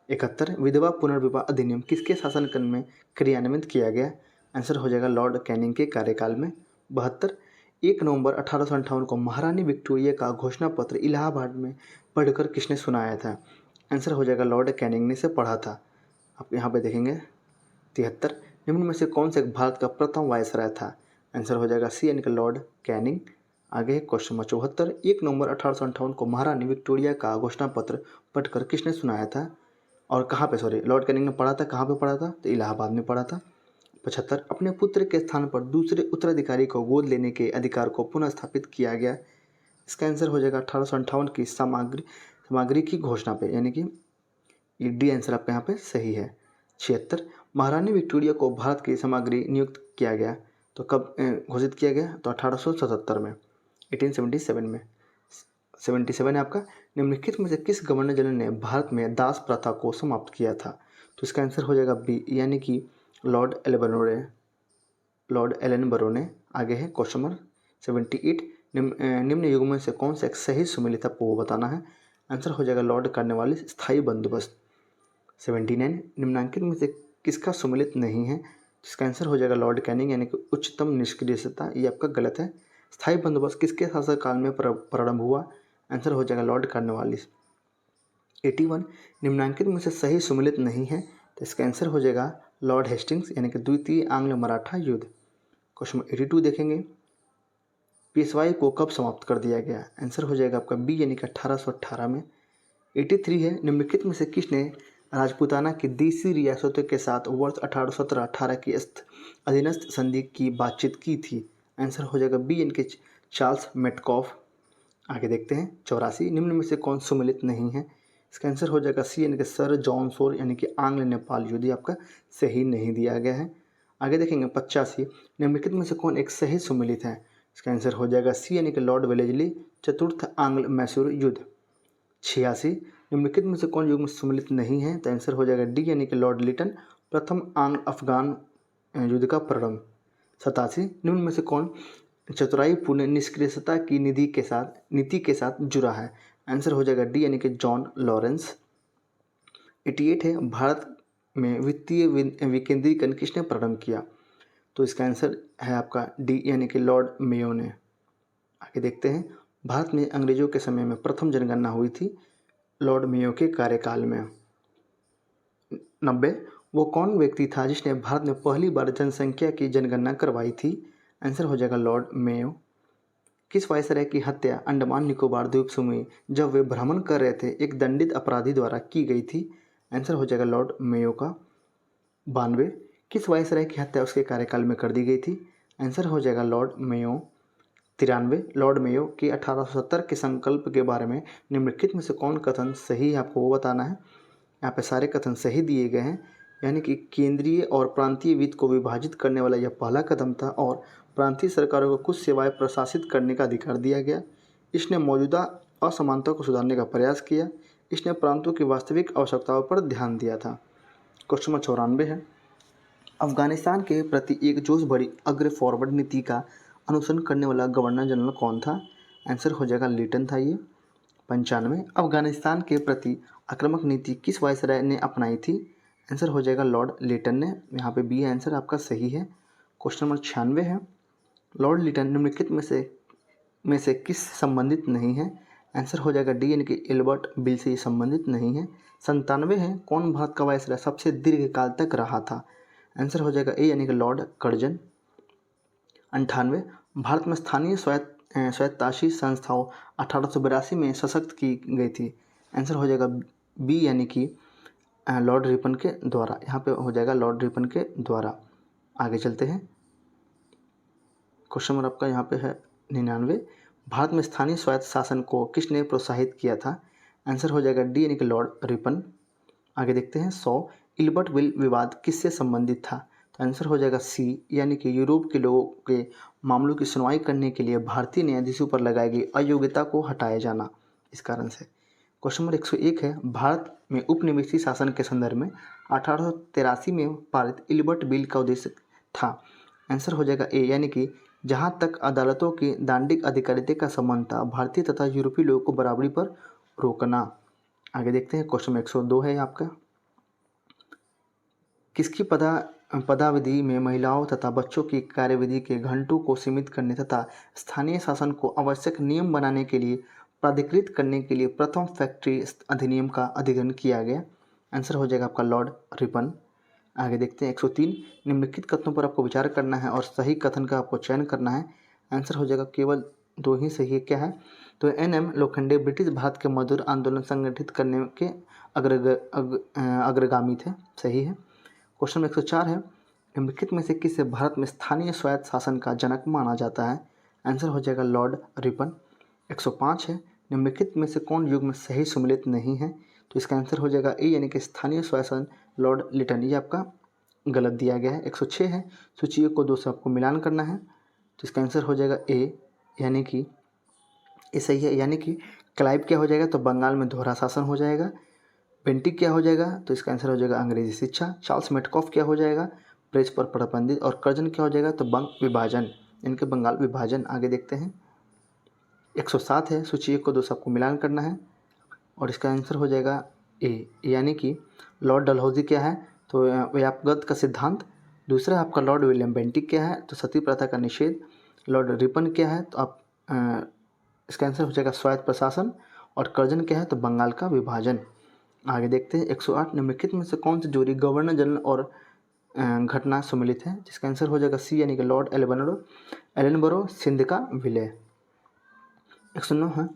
71 विधवा पुनर्विवाह अधिनियम किसके शासनकाल में क्रियान्वित किया गया? आंसर हो जाएगा लॉर्ड कैनिंग के कार्यकाल में। 72 1 नवंबर 1858 को महारानी विक्टोरिया का घोषणा पत्र इलाहाबाद में पढ़कर किसने सुनाया था? आंसर हो जाएगा लॉर्ड कैनिंग ने से पढ़ा था। आप यहाँ पे देखेंगे। 73 निम्न में से कौन से भारत का प्रथम वायसराय था? आंसर हो जाएगा सी यानी कि लॉर्ड कैनिंग। आगे क्वेश्चन नंबर 74 1 नवंबर 1858 को महारानी विक्टोरिया का घोषणा पत्र पढ़कर किसने सुनाया था और कहाँ पे? लॉर्ड कैनिंग ने पढ़ा था। कहाँ पे पढ़ा था? तो इलाहाबाद में पढ़ा था। 75 अपने पुत्र के स्थान पर दूसरे उत्तराधिकारी को गोद लेने के अधिकार को पुनः स्थापित किया गया। इसका आंसर हो जाएगा 1858 की सामग्री की घोषणा पे, यानी कि ये डी आंसर आपका यहाँ पे सही है। 76 महारानी विक्टोरिया को भारत की सामग्री नियुक्त किया गया तो कब घोषित किया गया? तो 1877 में, 1877 में। 77 है आपका निम्नलिखित में से किस गवर्नर जनरल ने भारत में दास प्रथा को समाप्त किया था? तो इसका आंसर हो जाएगा बी यानी कि लॉर्ड एलन बरो ने। आगे है क्वेश्चन नंबर 78 निम्न युग में से कौन सा एक सही सुमेलित आपको वो बताना है। आंसर हो जाएगा लॉर्ड कॉर्नवालिस स्थायी बंदोबस्त। 79 निम्नांकित में से किसका सुमेलित नहीं है? इसका आंसर हो जाएगा लॉर्ड कैनिंग यानी कि उच्चतम निष्क्रियता। ये आपका गलत है। स्थायी बंदोबस्त किसके शासनकाल में प्रारंभ हुआ? आंसर हो जाएगा लॉर्ड कॉर्नवालिस। 81 निम्नांकित में से सही सुमेलित नहीं है तो इसका आंसर हो जाएगा लॉर्ड हेस्टिंग्स यानी कि द्वितीय आंग्ल मराठा युद्ध। क्वेश्चन 82 देखेंगे पेशवाई को कब समाप्त कर दिया गया? आंसर हो जाएगा आपका बी यानी कि 1818 में। 83 है निम्नलिखित में से किसने राजपूताना की देसी रियासतों के साथ वर्ष 1817-18 की अधीनस्थ संधि की बातचीत की थी? आंसर हो जाएगा बी यानी कि चार्ल्स मेटकॉफ। आगे देखते हैं 84 निम्न में से कौन सुमेलित नहीं है? इसका आंसर हो जाएगा सी यानी कि सर जॉन सोर यानी कि आंग्ल नेपाल युद्ध आपका सही नहीं दिया गया है। आगे देखेंगे 85 निम्नलिखित में से कौन एक सही सुमेलित है? इसका आंसर हो जाएगा सी यानी कि लॉर्ड वेलेस्ली चतुर्थ आंग्ल मैसूर युद्ध। 86 निम्नलिखित में से कौन युग में सुमेलित नहीं है? तो आंसर हो जाएगा डी यानी कि लॉर्ड लिटन प्रथम आंग्ल अफगान युद्ध का प्रारंभ। 87 निम्न में से कौन चतुराईपूर्ण निष्क्रियता की नीति के साथ जुड़ा है? आंसर हो जाएगा डी यानी कि जॉन लॉरेंस। 88 है भारत में वित्तीय विकेंद्रीकरण किसने प्रारंभ किया? तो इसका आंसर है आपका डी यानी कि लॉर्ड मेयो ने। आगे देखते हैं भारत में अंग्रेजों के समय में प्रथम जनगणना हुई थी लॉर्ड मेयो के कार्यकाल में। 90 वो कौन व्यक्ति था जिसने भारत में पहली बार जनसंख्या की जनगणना करवाई थी? आंसर हो जाएगा लॉर्ड मेयो। किस वायसराय की हत्या अंडमान निकोबार द्वीप समूह जब वे भ्रमण कर रहे थे एक दंडित अपराधी द्वारा की गई थी? आंसर हो जाएगा लॉर्ड मेयो का। 92। किस वायसराय की हत्या उसके कार्यकाल में कर दी गई थी? आंसर हो जाएगा लॉर्ड मेयो। 93। लॉर्ड मेयो के 1870 के संकल्प के बारे में निम्नलिखित में से कौन कथन सही है, आपको वो बताना है। यहाँ पे सारे कथन सही दिए गए हैं, यानी कि केंद्रीय और प्रांतीय वित्त को विभाजित करने वाला यह पहला कदम था और प्रांतीय सरकारों को कुछ सेवाएं प्रशासित करने का अधिकार दिया गया। इसने मौजूदा असमानता को सुधारने का प्रयास किया। इसने प्रांतों की वास्तविक आवश्यकताओं पर ध्यान दिया था। क्वेश्चन नंबर 94 है, अफगानिस्तान के प्रति एक जोश भरी अग्र फॉरवर्ड नीति का अनुसरण करने वाला गवर्नर जनरल कौन था? आंसर हो जाएगा लिटन था ये। 95। अफगानिस्तान के प्रति आक्रामक नीति किस वायसराय ने अपनाई थी? आंसर हो जाएगा लॉर्ड लिटन ने। यहाँ पे बी आंसर आपका सही है। क्वेश्चन नंबर 96 है, लॉर्ड लिटन निम्नलिखित में से किस संबंधित नहीं है? आंसर हो जाएगा डी, यानी कि एल्बर्ट बिल से संबंधित नहीं है। 97 है, कौन भारत का वायसराय सबसे दीर्घकाल तक रहा था? आंसर हो जाएगा ए, यानी कि लॉर्ड कर्जन। 98। भारत में स्थानीय स्वायत्ताशासी संस्थाओं 1882 में सशक्त की गई थी। आंसर हो जाएगा बी, यानी कि लॉर्ड रिपन के द्वारा। यहाँ पे हो जाएगा लॉर्ड रिपन के द्वारा। आगे चलते हैं, क्वेश्चन नंबर आपका यहाँ पे है 99। भारत में स्थानीय स्वायत्त शासन को किसने प्रोत्साहित किया था? आंसर हो जाएगा डी, यानी कि लॉर्ड रिपन। आगे देखते हैं 100। इल्बर्ट बिल विवाद किससे संबंधित था? तो आंसर हो जाएगा सी, यानी कि यूरोप के लोगों के मामलों की सुनवाई करने के लिए भारतीय न्यायाधीशों पर लगाई गई अयोग्यता को हटाया जाना, इस कारण से। क्वेश्चन नंबर 101 है, भारत में उपनिवेशी शासन के संदर्भ में 1883 में पारित इल्बर्ट बिल का उद्देश्य था? आंसर हो जाएगा ए, यानी कि जहां तक अदालतों की दांडिक अधिकारिता का संबंध था, भारतीय तथा यूरोपीय लोगों को बराबरी पर रोकना। आगे देखते हैं, क्वेश्चन 102 है आपका, किसकी पदावधि में महिलाओं तथा बच्चों की कार्यविधि के घंटों को सीमित करने तथा स्थानीय शासन को आवश्यक नियम बनाने के लिए प्राधिकृत करने के लिए प्रथम फैक्ट्री अधिनियम का अधिग्रहण किया गया? आंसर हो जाएगा आपका लॉर्ड रिपन। आगे देखते हैं 103। निम्नलिखित कथनों पर आपको विचार करना है और सही कथन का आपको चयन करना है। आंसर हो जाएगा केवल 2 ही सही है। क्या है? तो एन.एम. लोखंडे ब्रिटिश भारत के मजदूर आंदोलन संगठित करने के अग्रगामी थे, सही है। क्वेश्चन नंबर 104 है, निम्नलिखित में से किसे भारत में स्थानीय स्वायत्त शासन का जनक माना जाता है? आंसर हो जाएगा लॉर्ड रिपन। 105 है, निम्नलिखित में से कौन युग में सही सम्मिलित नहीं है? तो इसका आंसर हो जाएगा ए, यानी कि स्थानीय शासन लॉर्ड लिटन। ये आपका गलत दिया गया है। 106 है, सूची को 2 से आपको मिलान करना है, तो इसका आंसर हो जाएगा ए, यानी कि ये सही है। यानी कि क्लाइव क्या हो जाएगा? तो बंगाल में दोहरा शासन हो जाएगा। बेंटिक क्या हो जाएगा? तो इसका आंसर हो जाएगा अंग्रेजी शिक्षा। चार्ल्स मेटकॉफ क्या हो जाएगा? प्रेस पर प्रतिबंधित। और कर्जन क्या हो जाएगा? तो बंग विभाजन, इनके बंगाल विभाजन। आगे देखते हैं 107 है, सूची 1 को 2 से आपको मिलान करना है और इसका आंसर हो जाएगा ए, यानी कि लॉर्ड डलहौजी क्या है? तो व्यापगत का सिद्धांत। दूसरा आपका लॉर्ड विलियम बेंटिक क्या है? तो सती प्रथा का निषेध। लॉर्ड रिपन क्या है? तो आप इसका आंसर हो जाएगा स्वायत्त प्रशासन। और कर्जन क्या है? तो बंगाल का विभाजन। आगे देखते हैं 108। निम्नलिखित में से कौन सी जोड़ी गवर्नर जनरल और घटना सम्मिलित है? जिसका आंसर हो जाएगा सी, यानी कि लॉर्ड एलनबरो सिंध का विलय। 109 है,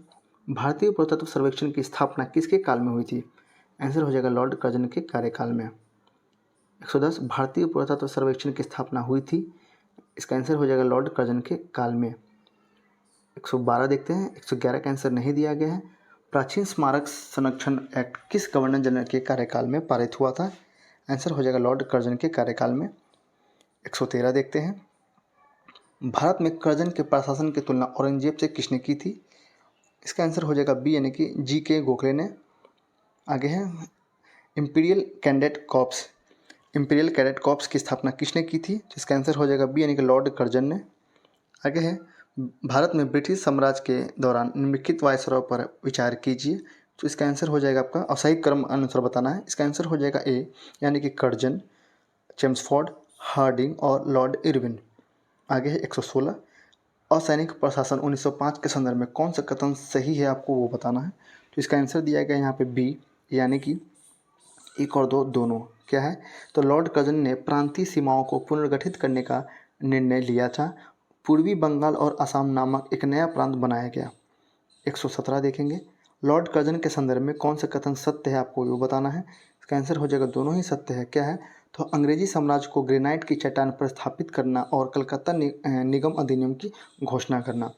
भारतीय पुरातत्व सर्वेक्षण की स्थापना किसके काल में हुई थी? आंसर हो जाएगा लॉर्ड कर्जन के कार्यकाल में। 110, भारतीय पुरातत्व सर्वेक्षण की स्थापना हुई थी? इसका आंसर हो जाएगा लॉर्ड कर्जन के काल में। 112 देखते हैं, 111 का आंसर नहीं दिया गया है। प्राचीन स्मारक संरक्षण एक्ट किस गवर्नर जनरल के कार्यकाल में पारित हुआ था? आंसर हो जाएगा लॉर्ड कर्जन के कार्यकाल में। 113 देखते हैं, भारत में कर्जन के प्रशासन की तुलना औरंगजेब से किसने की थी? इसका आंसर हो जाएगा बी, यानी कि जी.के. गोखले ने। आगे है इंपीरियल कैडेट कॉर्प्स की स्थापना किसने की थी? जिसका आंसर हो जाएगा बी, यानी कि लॉर्ड कर्जन ने। आगे है भारत में ब्रिटिश साम्राज्य के दौरान निम्नलिखित वायसरॉय पर विचार कीजिए। तो इसका आंसर हो जाएगा आपका अवसायी क्रम अनुसार बताना है। इसका आंसर हो जाएगा ए, यानी कि कर्जन, चेम्सफोर्ड, हार्डिंग और लॉर्ड इरविन। आगे है 116, असैनिक प्रशासन 1905 के संदर्भ में कौन सा कथन सही है, आपको वो बताना है। तो इसका आंसर दिया गया यहाँ पे बी, यानी कि 1 और 2 दोनों। क्या है? तो लॉर्ड कर्जन ने प्रांतीय सीमाओं को पुनर्गठित करने का निर्णय लिया था। पूर्वी बंगाल और असम नामक एक नया प्रांत बनाया गया। 117 देखेंगे, लॉर्ड कर्जन के संदर्भ में कौन सा कथन सत्य है, आपको वो बताना है। इसका आंसर हो जाएगा दोनों ही सत्य है। क्या है, तो अंग्रेजी साम्राज्य को ग्रेनाइट की चट्टान पर स्थापित करना और कलकत्ता निगम अधिनियम की घोषणा करना।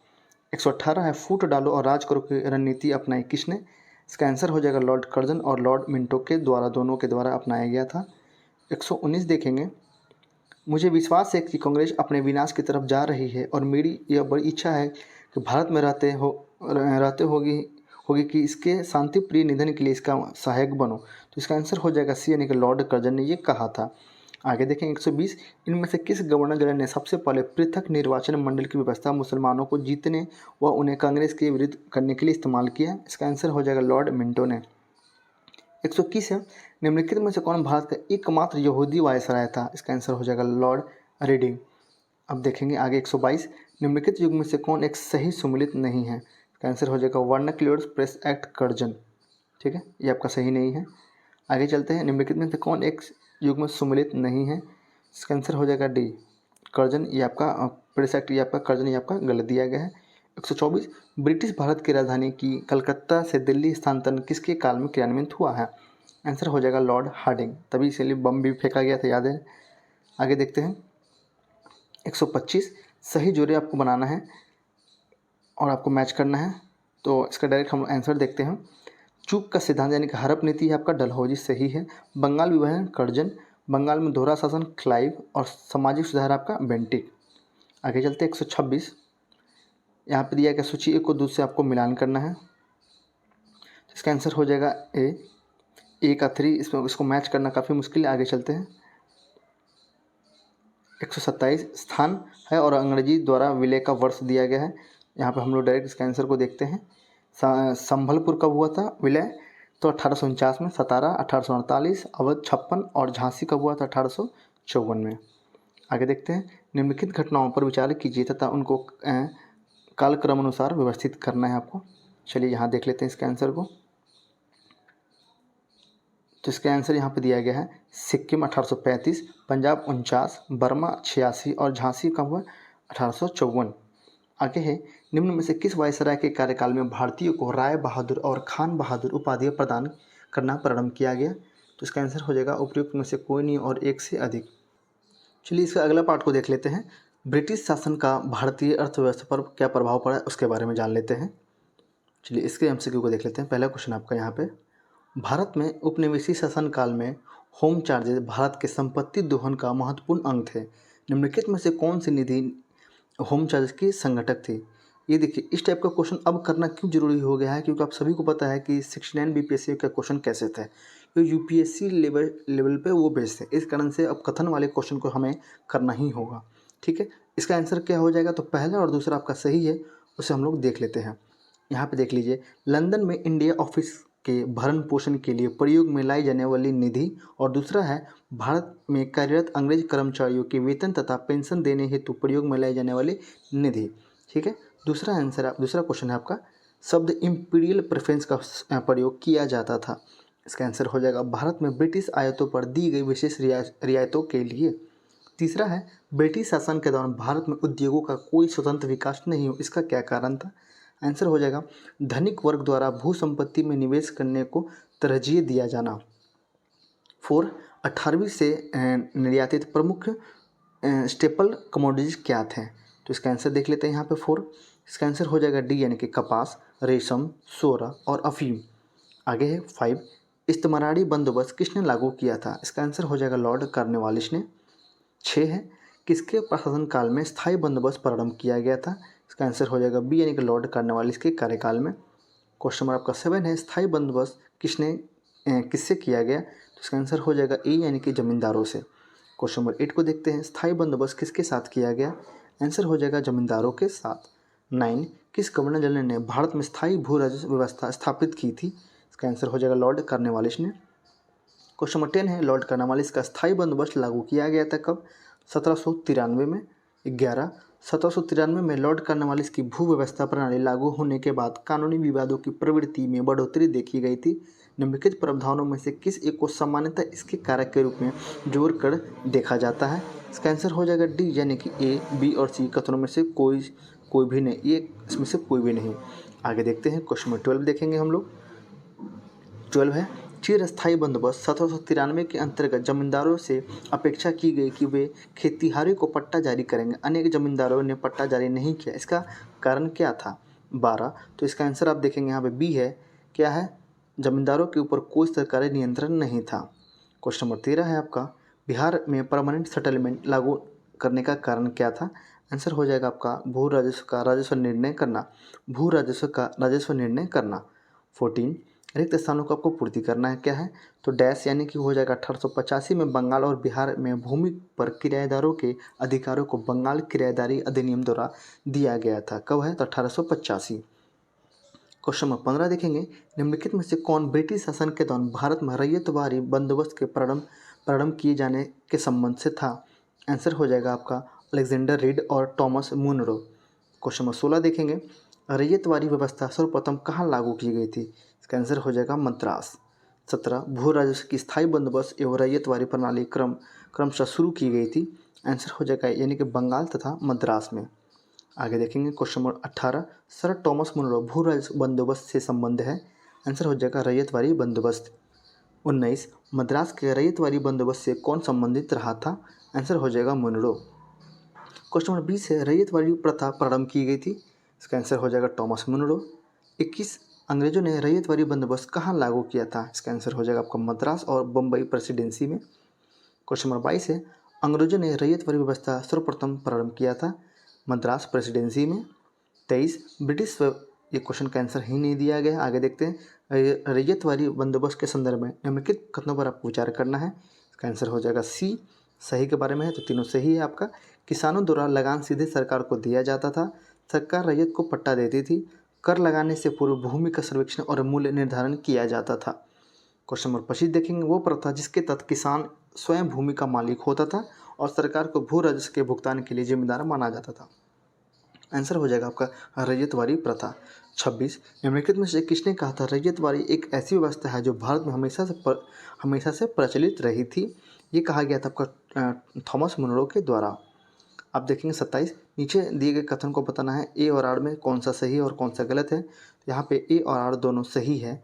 118 है, फूट डालो और राज करो की रणनीति अपनाई किसने। इसका आंसर हो जाएगा लॉर्ड कर्जन और लॉर्ड मिंटो के द्वारा, दोनों के द्वारा अपनाया गया था। 119 देखेंगे, मुझे विश्वास है कि कांग्रेस अपने विनाश की तरफ जा रही है और मेरी यह बड़ी इच्छा है कि भारत में रहते होगी कि इसके शांति प्रिय निधन के लिए इसका सहायक बनो। तो इसका आंसर हो जाएगा सी, यानी कि लॉर्ड कर्जन ने ये कहा था। आगे देखें 120, इनमें से किस गवर्नर जनरल ने सबसे पहले पृथक निर्वाचन मंडल की व्यवस्था मुसलमानों को जीतने व उन्हें कांग्रेस के विरुद्ध करने के लिए इस्तेमाल किया। इसका आंसर हो जाएगा लॉर्ड मिंटो ने। 121 है, निम्नलिखित में से कौन भारत का एकमात्र यहूदी वायसराय था। इसका आंसर हो जाएगा लॉर्ड रीडिंग। अब देखेंगे आगे 122, निम्नलिखित युग में से कौन एक सही सुमेलित नहीं है। इसका आंसर हो जाएगा वर्नाक्युलर प्रेस एक्ट कर्जन। ठीक है, ये आपका सही नहीं है। आगे चलते हैं, निम्नलिखित में से कौन एक युग में सुमेलित नहीं है। इसका आंसर हो जाएगा डी, कर्जन। ये आपका प्रेस एक्ट, ये आपका कर्जन, ये आपका गलत दिया गया है। 124, ब्रिटिश भारत की राजधानी की कलकत्ता से दिल्ली स्थानांतरण किसके काल में क्रियान्वित हुआ है। आंसर हो जाएगा लॉर्ड हार्डिंग, तभी इसीलिए बम भी फेंका गया था, याद है। आगे देखते हैं 125, सही जोड़े आपको बनाना है और आपको मैच करना है। तो इसका डायरेक्ट हम आंसर देखते हैं। चूक का सिद्धांत यानी कि हड़प नीति है आपका डलहौजी, सही है। बंगाल विभाजन कर्जन, बंगाल में दोहरा शासन क्लाइव और सामाजिक सुधार आपका बेंटिक। आगे चलते 126, यहाँ पे दिया गया सूची एक को दूसरे से आपको मिलान करना है। तो इसका आंसर हो जाएगा ए का 3, इसको मैच करना काफ़ी मुश्किल है। आगे चलते हैं 127, स्थान है और अंग्रेजी द्वारा विलय का वर्ष दिया गया है। यहाँ पे हम लोग डायरेक्ट इसके आंसर को देखते हैं। संभलपुर कब हुआ था विलय, तो 1849 में, सतारा 1848, अवध 56 और झांसी कब हुआ था 1854 में। आगे देखते हैं, निम्नलिखित घटनाओं पर विचार कीजिए तथा उनको कालक्रम अनुसार व्यवस्थित करना है आपको। चलिए यहाँ देख लेते हैं इसके आंसर को। तो इसका आंसर यहाँ पे दिया गया है सिक्किम 1835, पंजाब 49, बर्मा 86 और झांसी कब हुआ 1854। आगे है, निम्न में से किस वायसराय के कार्यकाल में भारतीयों को राय बहादुर और खान बहादुर उपाधियाँ प्रदान करना प्रारंभ किया गया। तो इसका आंसर हो जाएगा उपयुक्त में से कोई नहीं और एक से अधिक। चलिए इसका अगला पार्ट को देख लेते हैं। ब्रिटिश शासन का भारतीय अर्थव्यवस्था पर क्या प्रभाव पड़ा उसके बारे में जान लेते हैं। चलिए इसके एमसीक्यू को देख लेते हैं। पहला क्वेश्चन आपका यहाँ पे, भारत में उपनिवेशी शासन काल में होम चार्जेस भारत के संपत्ति दोहन का महत्वपूर्ण अंग थे। निम्नलिखित में से कौन सी निधि होम चार्जेस की संगठक थी। ये देखिए, इस टाइप का क्वेश्चन अब करना क्यों जरूरी हो गया है, क्योंकि आप सभी को पता है कि 69 बीपीएससी का क्वेश्चन कैसे थे, तो यूपीएससी लेवल पे वो बेस्ड है। इस कारण से अब कथन वाले क्वेश्चन को हमें करना ही होगा। ठीक है, इसका आंसर क्या हो जाएगा, तो पहला और दूसरा आपका सही है, उसे हम लोग देख लेते हैं। यहाँ पे देख लीजिए, लंदन में इंडिया ऑफिस के भरण पोषण के लिए प्रयोग में लाई जाने वाली निधि, और दूसरा है भारत में कार्यरत अंग्रेज कर्मचारियों के वेतन तथा पेंशन देने हेतु प्रयोग में लाई जाने वाली निधि। ठीक है, दूसरा क्वेश्चन है आपका, शब्द इम्पीरियल प्रेफरेंस का प्रयोग किया जाता था। इसका आंसर हो जाएगा भारत में ब्रिटिश आयातों पर दी गई विशेष रियायतों के लिए। तीसरा है, ब्रिटिश शासन के दौरान भारत में उद्योगों का कोई स्वतंत्र विकास नहीं हो, इसका क्या कारण था। आंसर हो जाएगा धनिक वर्ग द्वारा भू संपत्ति में निवेश करने को तरजीह दिया जाना। 4, 18वीं से निर्यातित प्रमुख स्टेपल कमोडिटीज क्या थे। तो इसका आंसर देख लेते हैं यहाँ पे 4। इसका आंसर हो जाएगा डी, यानी कि कपास, रेशम, सोरा और अफीम। आगे है 5, इस्तेमारी बंदोबस्त किसने लागू किया था। इसका आंसर हो जाएगा लॉर्ड कॉर्नवालिस ने। 6 है, किसके प्रशासन काल में स्थायी बंदोबस्त प्रारंभ किया गया था। इसका आंसर हो जाएगा बी, यानी कि लॉर्ड कॉर्नवालिस के कार्यकाल में। क्वेश्चन नंबर आपका 7 है, स्थायी बंदोबस्त किससे किया गया। तो इसका आंसर हो जाएगा ए, यानी कि जमींदारों से। क्वेश्चन नंबर 8 को देखते हैं, स्थायी बंदोबस्त किसके साथ किया गया। आंसर हो जाएगा जमींदारों के साथ। 9, किस गवर्नर जनरल ने भारत में स्थायी भू राजस्व व्यवस्था स्थापित की थी। इसका आंसर हो जाएगा लॉर्ड कॉर्नवालिस ने। क्वेश्चन नंबर 10 है, लॉर्ड कॉर्नवालिस का स्थायी बंदोबस्त लागू किया गया था कब। 1793 में। 11, 1793 में लॉर्ड कॉर्नवालिस की भू व्यवस्था प्रणाली लागू होने के बाद कानूनी विवादों की प्रवृत्ति में बढ़ोतरी देखी गई थी, निम्नलिखित प्रावधानों में से किस एक को सामान्यतः इसके कारक के रूप में जोड़कर देखा जाता है? इसका आंसर हो जाएगा डी, यानी कि ए, बी और सी कथनों में से कोई भी नहीं, ये इसमें से कोई भी नहीं। आगे देखते हैं, क्वेश्चन नंबर 12 देखेंगे हम लोग। 12 है, चिरस्थायी बंदोबस्त 1793 के अंतर्गत जमींदारों से अपेक्षा की गई कि वे खेतिहारी को पट्टा जारी करेंगे। अनेक जमींदारों ने पट्टा जारी नहीं किया, इसका कारण क्या था? 12। तो इसका आंसर आप देखेंगे यहाँ पे बी है। क्या है? जमींदारों के ऊपर कोई सरकारी नियंत्रण नहीं था। क्वेश्चन नंबर 13 है आपका, बिहार में परमानेंट सेटलमेंट लागू करने का कारण क्या था? आंसर हो जाएगा आपका भू राजस्व का राजस्व निर्णय करना। भू राजस्व का राजस्व निर्णय करना। 14, रिक्त स्थानों को आपको पूर्ति करना है। क्या है? तो डैश, यानी कि हो जाएगा 1885 में बंगाल और बिहार में भूमि पर किराएदारों के अधिकारों को बंगाल किराएदारी अधिनियम द्वारा दिया गया था। कब है? तो 1885। क्वेश्चन नंबर 15 देखेंगे, निम्नलिखित में से कौन ब्रिटिश शासन के दौरान भारत में रैयतवारी बंदोबस्त के प्रारंभ किए जाने के संबंध से था? आंसर हो जाएगा आपका अलेक्जेंडर रीड और टॉमस मुनरो। क्वेश्चन नंबर 16 देखेंगे, रैयतवारी व्यवस्था सर्वप्रथम कहाँ लागू की गई थी? इसका आंसर हो जाएगा मद्रास। 17, भू राजस्व की स्थायी बंदोबस्त एवं रैयतवारी प्रणाली क्रमशः शुरू की गई थी। आंसर हो जाएगा यानी कि बंगाल तथा मद्रास में। आगे देखेंगे, question number 18, sir Thomas Munro भू राजस्व बंदोबस्त से संबंध है। आंसर हो जाएगा रैयतवारी बंदोबस्त। 19, मद्रास के रैयतवारी बंदोबस्त से कौन संबंधित रहा था? आंसर हो जाएगा मुनरो। क्वेश्चन नंबर 20 है, रैयतवारी प्रथा प्रारंभ की गई थी। इसका आंसर हो जाएगा टॉमस मुनरो। 21, अंग्रेजों ने रैयतवारी बंदोबस्त कहाँ लागू किया था? इसका आंसर हो जाएगा आपका मद्रास और बम्बई प्रेसिडेंसी में। क्वेश्चन नंबर 22 है, अंग्रेजों ने रैयतवारी व्यवस्था सर्वप्रथम प्रारंभ किया था मद्रास प्रेसिडेंसी में। 23, ये क्वेश्चन का आंसर ही नहीं दिया गया। आगे देखते हैं, रैयतवारी बंदोबस्त के संदर्भ में निम्नलिखित कथनों पर आपको विचार करना है। इसका आंसर हो जाएगा सी, सही के बारे में है, तो तीनों सही है आपका। किसानों द्वारा लगान सीधे सरकार को दिया जाता था। सरकार रैयत को पट्टा देती थी। कर लगाने से पूर्व भूमि का सर्वेक्षण और मूल्य निर्धारण किया जाता था। क्वेश्चन नंबर 25 देखेंगे, वो प्रथा जिसके तहत किसान स्वयं भूमि का मालिक होता था और सरकार को भू राजस्व के भुगतान के लिए जिम्मेदार माना जाता था। आंसर हो जाएगा आपका रैयतवारी प्रथा। 26, निम्नलिखित में से किसने कहा था रैयतवारी एक ऐसी व्यवस्था है जो भारत में हमेशा से प्रचलित रही थी? ये कहा गया था आपका थॉमस मुनरो के द्वारा। आप देखेंगे 27, नीचे दिए गए कथन को बताना है, ए और आर में कौन सा सही है और कौन सा गलत है। तो यहाँ पे ए और आर दोनों सही है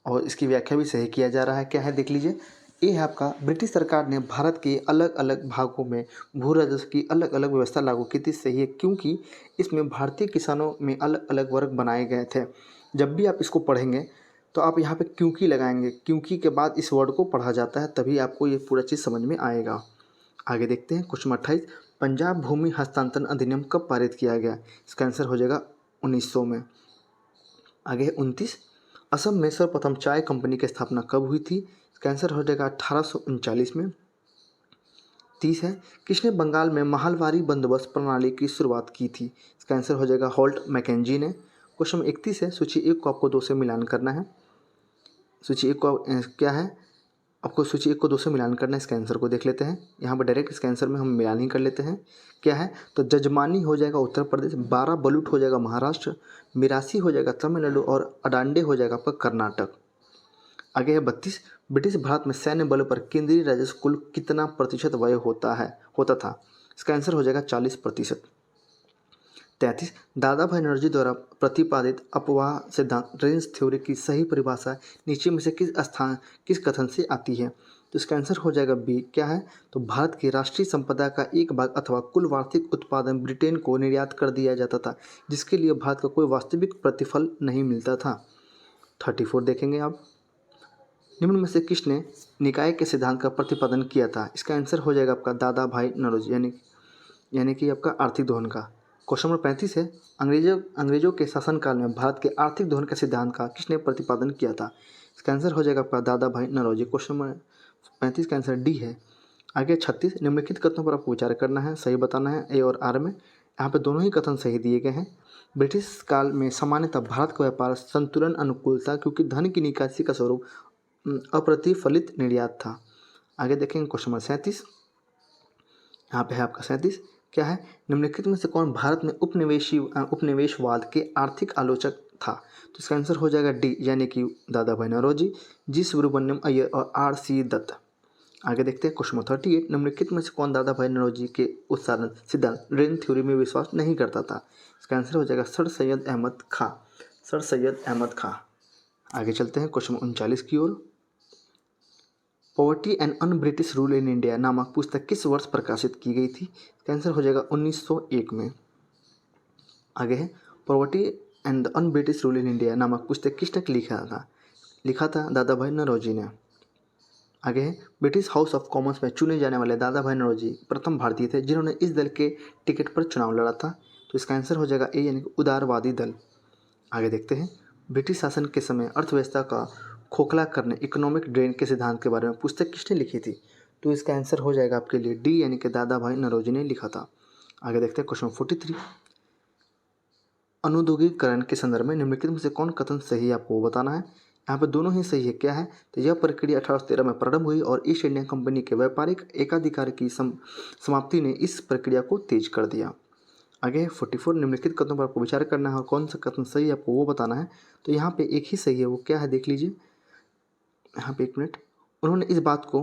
और इसकी व्याख्या भी सही किया जा रहा है। क्या है देख लीजिए, ये है आपका, ब्रिटिश सरकार ने भारत के अलग अलग भागों में भू राजस्व की अलग अलग व्यवस्था लागू की थी। सही है, क्योंकि इसमें भारतीय किसानों में अलग अलग वर्ग बनाए गए थे। जब भी आप इसको पढ़ेंगे तो आप यहाँ पे क्योंकि लगाएंगे, क्योंकि के बाद इस वर्ड को पढ़ा जाता है, तभी आपको ये पूरा चीज़ समझ में आएगा। आगे देखते हैं, क्वेश्चन 28, पंजाब भूमि हस्तांतरण अधिनियम कब पारित किया गया? इसका आंसर हो जाएगा 1900 में। आगे 29, असम में सर्वप्रथम चाय कंपनी की स्थापना कब हुई थी? इसका आंसर हो जाएगा 1839 में। 30 है, किसने बंगाल में महलवारी बंदोबस्त प्रणाली की शुरुआत की थी? इसका आंसर हो जाएगा हॉल्ट मैकेंजी ने। क्वेश्चन 31 है, सूची 1 को आपको 2 से मिलान करना है। सूची 1 को क्या है, आपको सूची 1 को 2 से मिलान करना है। इसके आंसर को देख लेते हैं, यहाँ पर डायरेक्ट इसके आंसर में हम मिलान ही कर लेते हैं। क्या है, तो जजमानी हो जाएगा उत्तर प्रदेश, 12 बलूट हो जाएगा महाराष्ट्र, 82 हो जाएगा तमिलनाडु और अडांडे हो जाएगा आपका कर्नाटक। आगे है 32, ब्रिटिश भारत में सैन्य बलों पर केंद्रीय राजस्व कुल कितना प्रतिशत व्यय होता था? इसका आंसर हो जाएगा 40%। 33, दादा भाई नौरोजी द्वारा प्रतिपादित अपवाह सिद्धांत रेंज थ्योरी की सही परिभाषा नीचे में से किस कथन से आती है? तो इसका आंसर हो जाएगा बी। क्या है, तो भारत की राष्ट्रीय संपदा का एक भाग अथवा कुल वार्षिक उत्पादन ब्रिटेन को निर्यात कर दिया जाता था, जिसके लिए भारत का कोई वास्तविक प्रतिफल नहीं मिलता था। 34 देखेंगे आप, निम्न में से किसने निकाय के सिद्धांत का प्रतिपादन किया था? इसका आंसर हो जाएगा आपका दादा भाई नौरोजी, यानी कि आपका आर्थिक दोहन का। क्वेश्चन नंबर 35 है, अंग्रेजों के शासनकाल में भारत के आर्थिक दोहन के सिद्धांत का किसने प्रतिपादन किया था? इसका आंसर हो जाएगा आपका दादा भाई नौरोजी। क्वेश्चन नंबर 35 का आंसर डी है। आगे 36, निम्नलिखित कथनों पर आपको विचार करना है, सही बताना है ए और आर में। यहाँ पे दोनों ही कथन सही दिए गए हैं। ब्रिटिश काल में सामान्यतः भारत का व्यापार संतुलन अनुकूल था, क्योंकि धन की निकासी का स्वरूप अप्रतिफलित निर्यात था। आगे देखेंगे क्वेश्चन नंबर 37, यहाँ पे है आपका 37, क्या है, निम्नलिखित में से कौन भारत में उपनिवेशवाद के आर्थिक आलोचक था। तो इसका आंसर हो जाएगा डी यानी कि दादा भाई नौरोजी, जी सुब्रमण्यम अय्यर और आर सी दत्त। आगे देखते हैं क्वेश्चन नंबर 38, निम्नलिखित में से कौन दादा भाई नौरोजी के उत्सारण सिद्धांत रिंग थ्योरी में विश्वास नहीं करता था। इसका आंसर हो जाएगा सर सैयद अहमद खां, सर सैयद अहमद खां। आगे चलते हैं क्वेश्चन 39 की ओर। Poverty and un British rule in India नामक पुस्तक किस वर्ष प्रकाशित की गई थी। इसका आंसर हो जाएगा 1901 में। आगे है poverty and the on British rule in India नामक पुस्तक किसने लिखा था दादा भाई नौरोजी ने। आगे है ब्रिटिश हाउस ऑफ कॉमन्स में चुने जाने वाले दादा भाई नौरोजी प्रथम भारतीय थे जिन्होंने इस दल के टिकट पर चुनाव लड़ा था। तो इसका आंसर हो जाएगा ए यानी कि उदारवादी दल। आगे देखते हैं ब्रिटिश शासन के समय अर्थव्यवस्था का खोखला करने इकोनॉमिक ड्रेन के सिद्धांत के बारे में पुस्तक किसने लिखी थी। तो इसका आंसर हो जाएगा आपके लिए डी यानी कि दादा भाई नौरोजी ने लिखा था। आगे देखते हैं क्वेश्चन 43, अनुद्योगीकरण के संदर्भ में निम्नलिखित में से कौन कथन सही है आपको वो बताना है। यहाँ पर दोनों ही सही है। क्या है तो यह प्रक्रिया 1813 में प्रारंभ हुई और ईस्ट इंडिया कंपनी के व्यापारिक एकाधिकार की समाप्ति ने इस प्रक्रिया को तेज कर दिया। आगे 44, निम्नलिखित कथनों पर आपको विचार करना है और कौन सा कथन सही है आपको वो बताना है। तो यहाँ पे एक ही सही है, वो क्या है देख लीजिए। यहाँ पे एक मिनट, उन्होंने इस बात को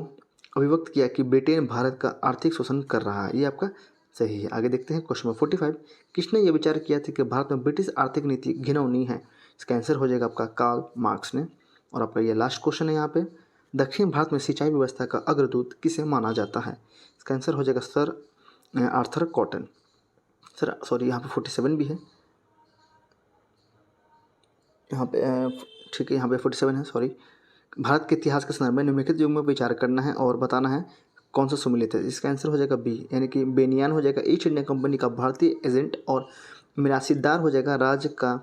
अभिव्यक्त किया कि ब्रिटेन भारत का आर्थिक शोषण कर रहा है, ये आपका सही है। आगे देखते हैं क्वेश्चन नंबर 45, किसने यह विचार किया था कि भारत में ब्रिटिश आर्थिक नीति घिनौनी है। इसका आंसर हो जाएगा आपका कार्ल मार्क्स ने। और आपका ये लास्ट क्वेश्चन है यहाँ पे, दक्षिण भारत में सिंचाई व्यवस्था का अग्रदूत किसे माना जाता है। इसका आंसर हो जाएगा sir Arthur cotton. Sir sorry यहाँ पे 47 भी है, यहाँ पे ठीक है, यहाँ पे 47 है सॉरी। भारत के इतिहास के संदर्भ में निम्नलिखित युग में विचार करना है और बताना है कौन सा सम्मिलित है। इसका आंसर हो जाएगा बी यानी कि बेनियान हो जाएगा ईस्ट इंडिया कंपनी का भारतीय एजेंट और मिरासीदार हो जाएगा राज्य का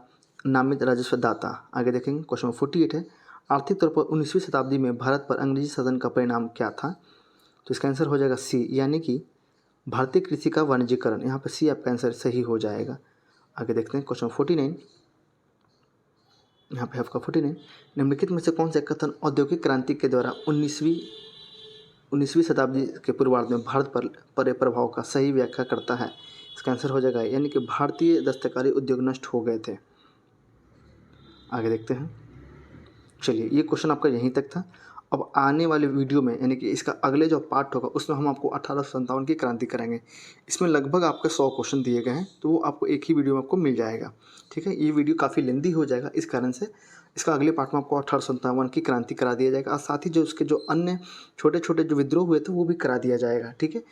नामित राजस्व दाता। आगे देखेंगे क्वेश्चन 48 है, आर्थिक तौर पर 19वीं शताब्दी में भारत पर अंग्रेजी शासन का परिणाम क्या था। तो इसका आंसर हो जाएगा सी यानी कि भारतीय कृषि का वाणिज्यीकरण। यहाँ पर सी आपका आंसर सही हो जाएगा। आगे देखते हैं क्वेश्चन 49, यहाँ पे आपका 49, निम्नलिखित में से कौन सा कथन औद्योगिक क्रांति के द्वारा 19वीं शताब्दी के पूर्वार्ध में भारत पर पड़े प्रभाव का सही व्याख्या करता है। इसका आंसर हो जाएगा यानी कि भारतीय दस्तकारी उद्योग नष्ट हो गए थे। आगे देखते हैं, चलिए ये क्वेश्चन आपका यहीं तक था। अब आने वाले वीडियो में यानी कि इसका अगले जो पार्ट होगा उसमें हम आपको 1857 की क्रांति कराएंगे। इसमें लगभग आपके 100 क्वेश्चन दिए गए हैं, तो वो आपको एक ही वीडियो में आपको मिल जाएगा। ठीक है, ये वीडियो काफ़ी लेंदी हो जाएगा, इस कारण से इसका अगले पार्ट में आपको 1857 की क्रांति करा दिया जाएगा और साथ ही जो उसके जो अन्य छोटे छोटे जो विद्रोह हुए थे वो भी करा दिया जाएगा। ठीक है,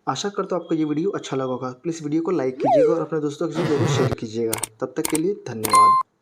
आशा करता हूँ आपको ये वीडियो अच्छा लगा होगा। प्लीज़ वीडियो को लाइक कीजिएगा और अपने दोस्तों के साथ जरूर शेयर कीजिएगा। तब तक के लिए धन्यवाद।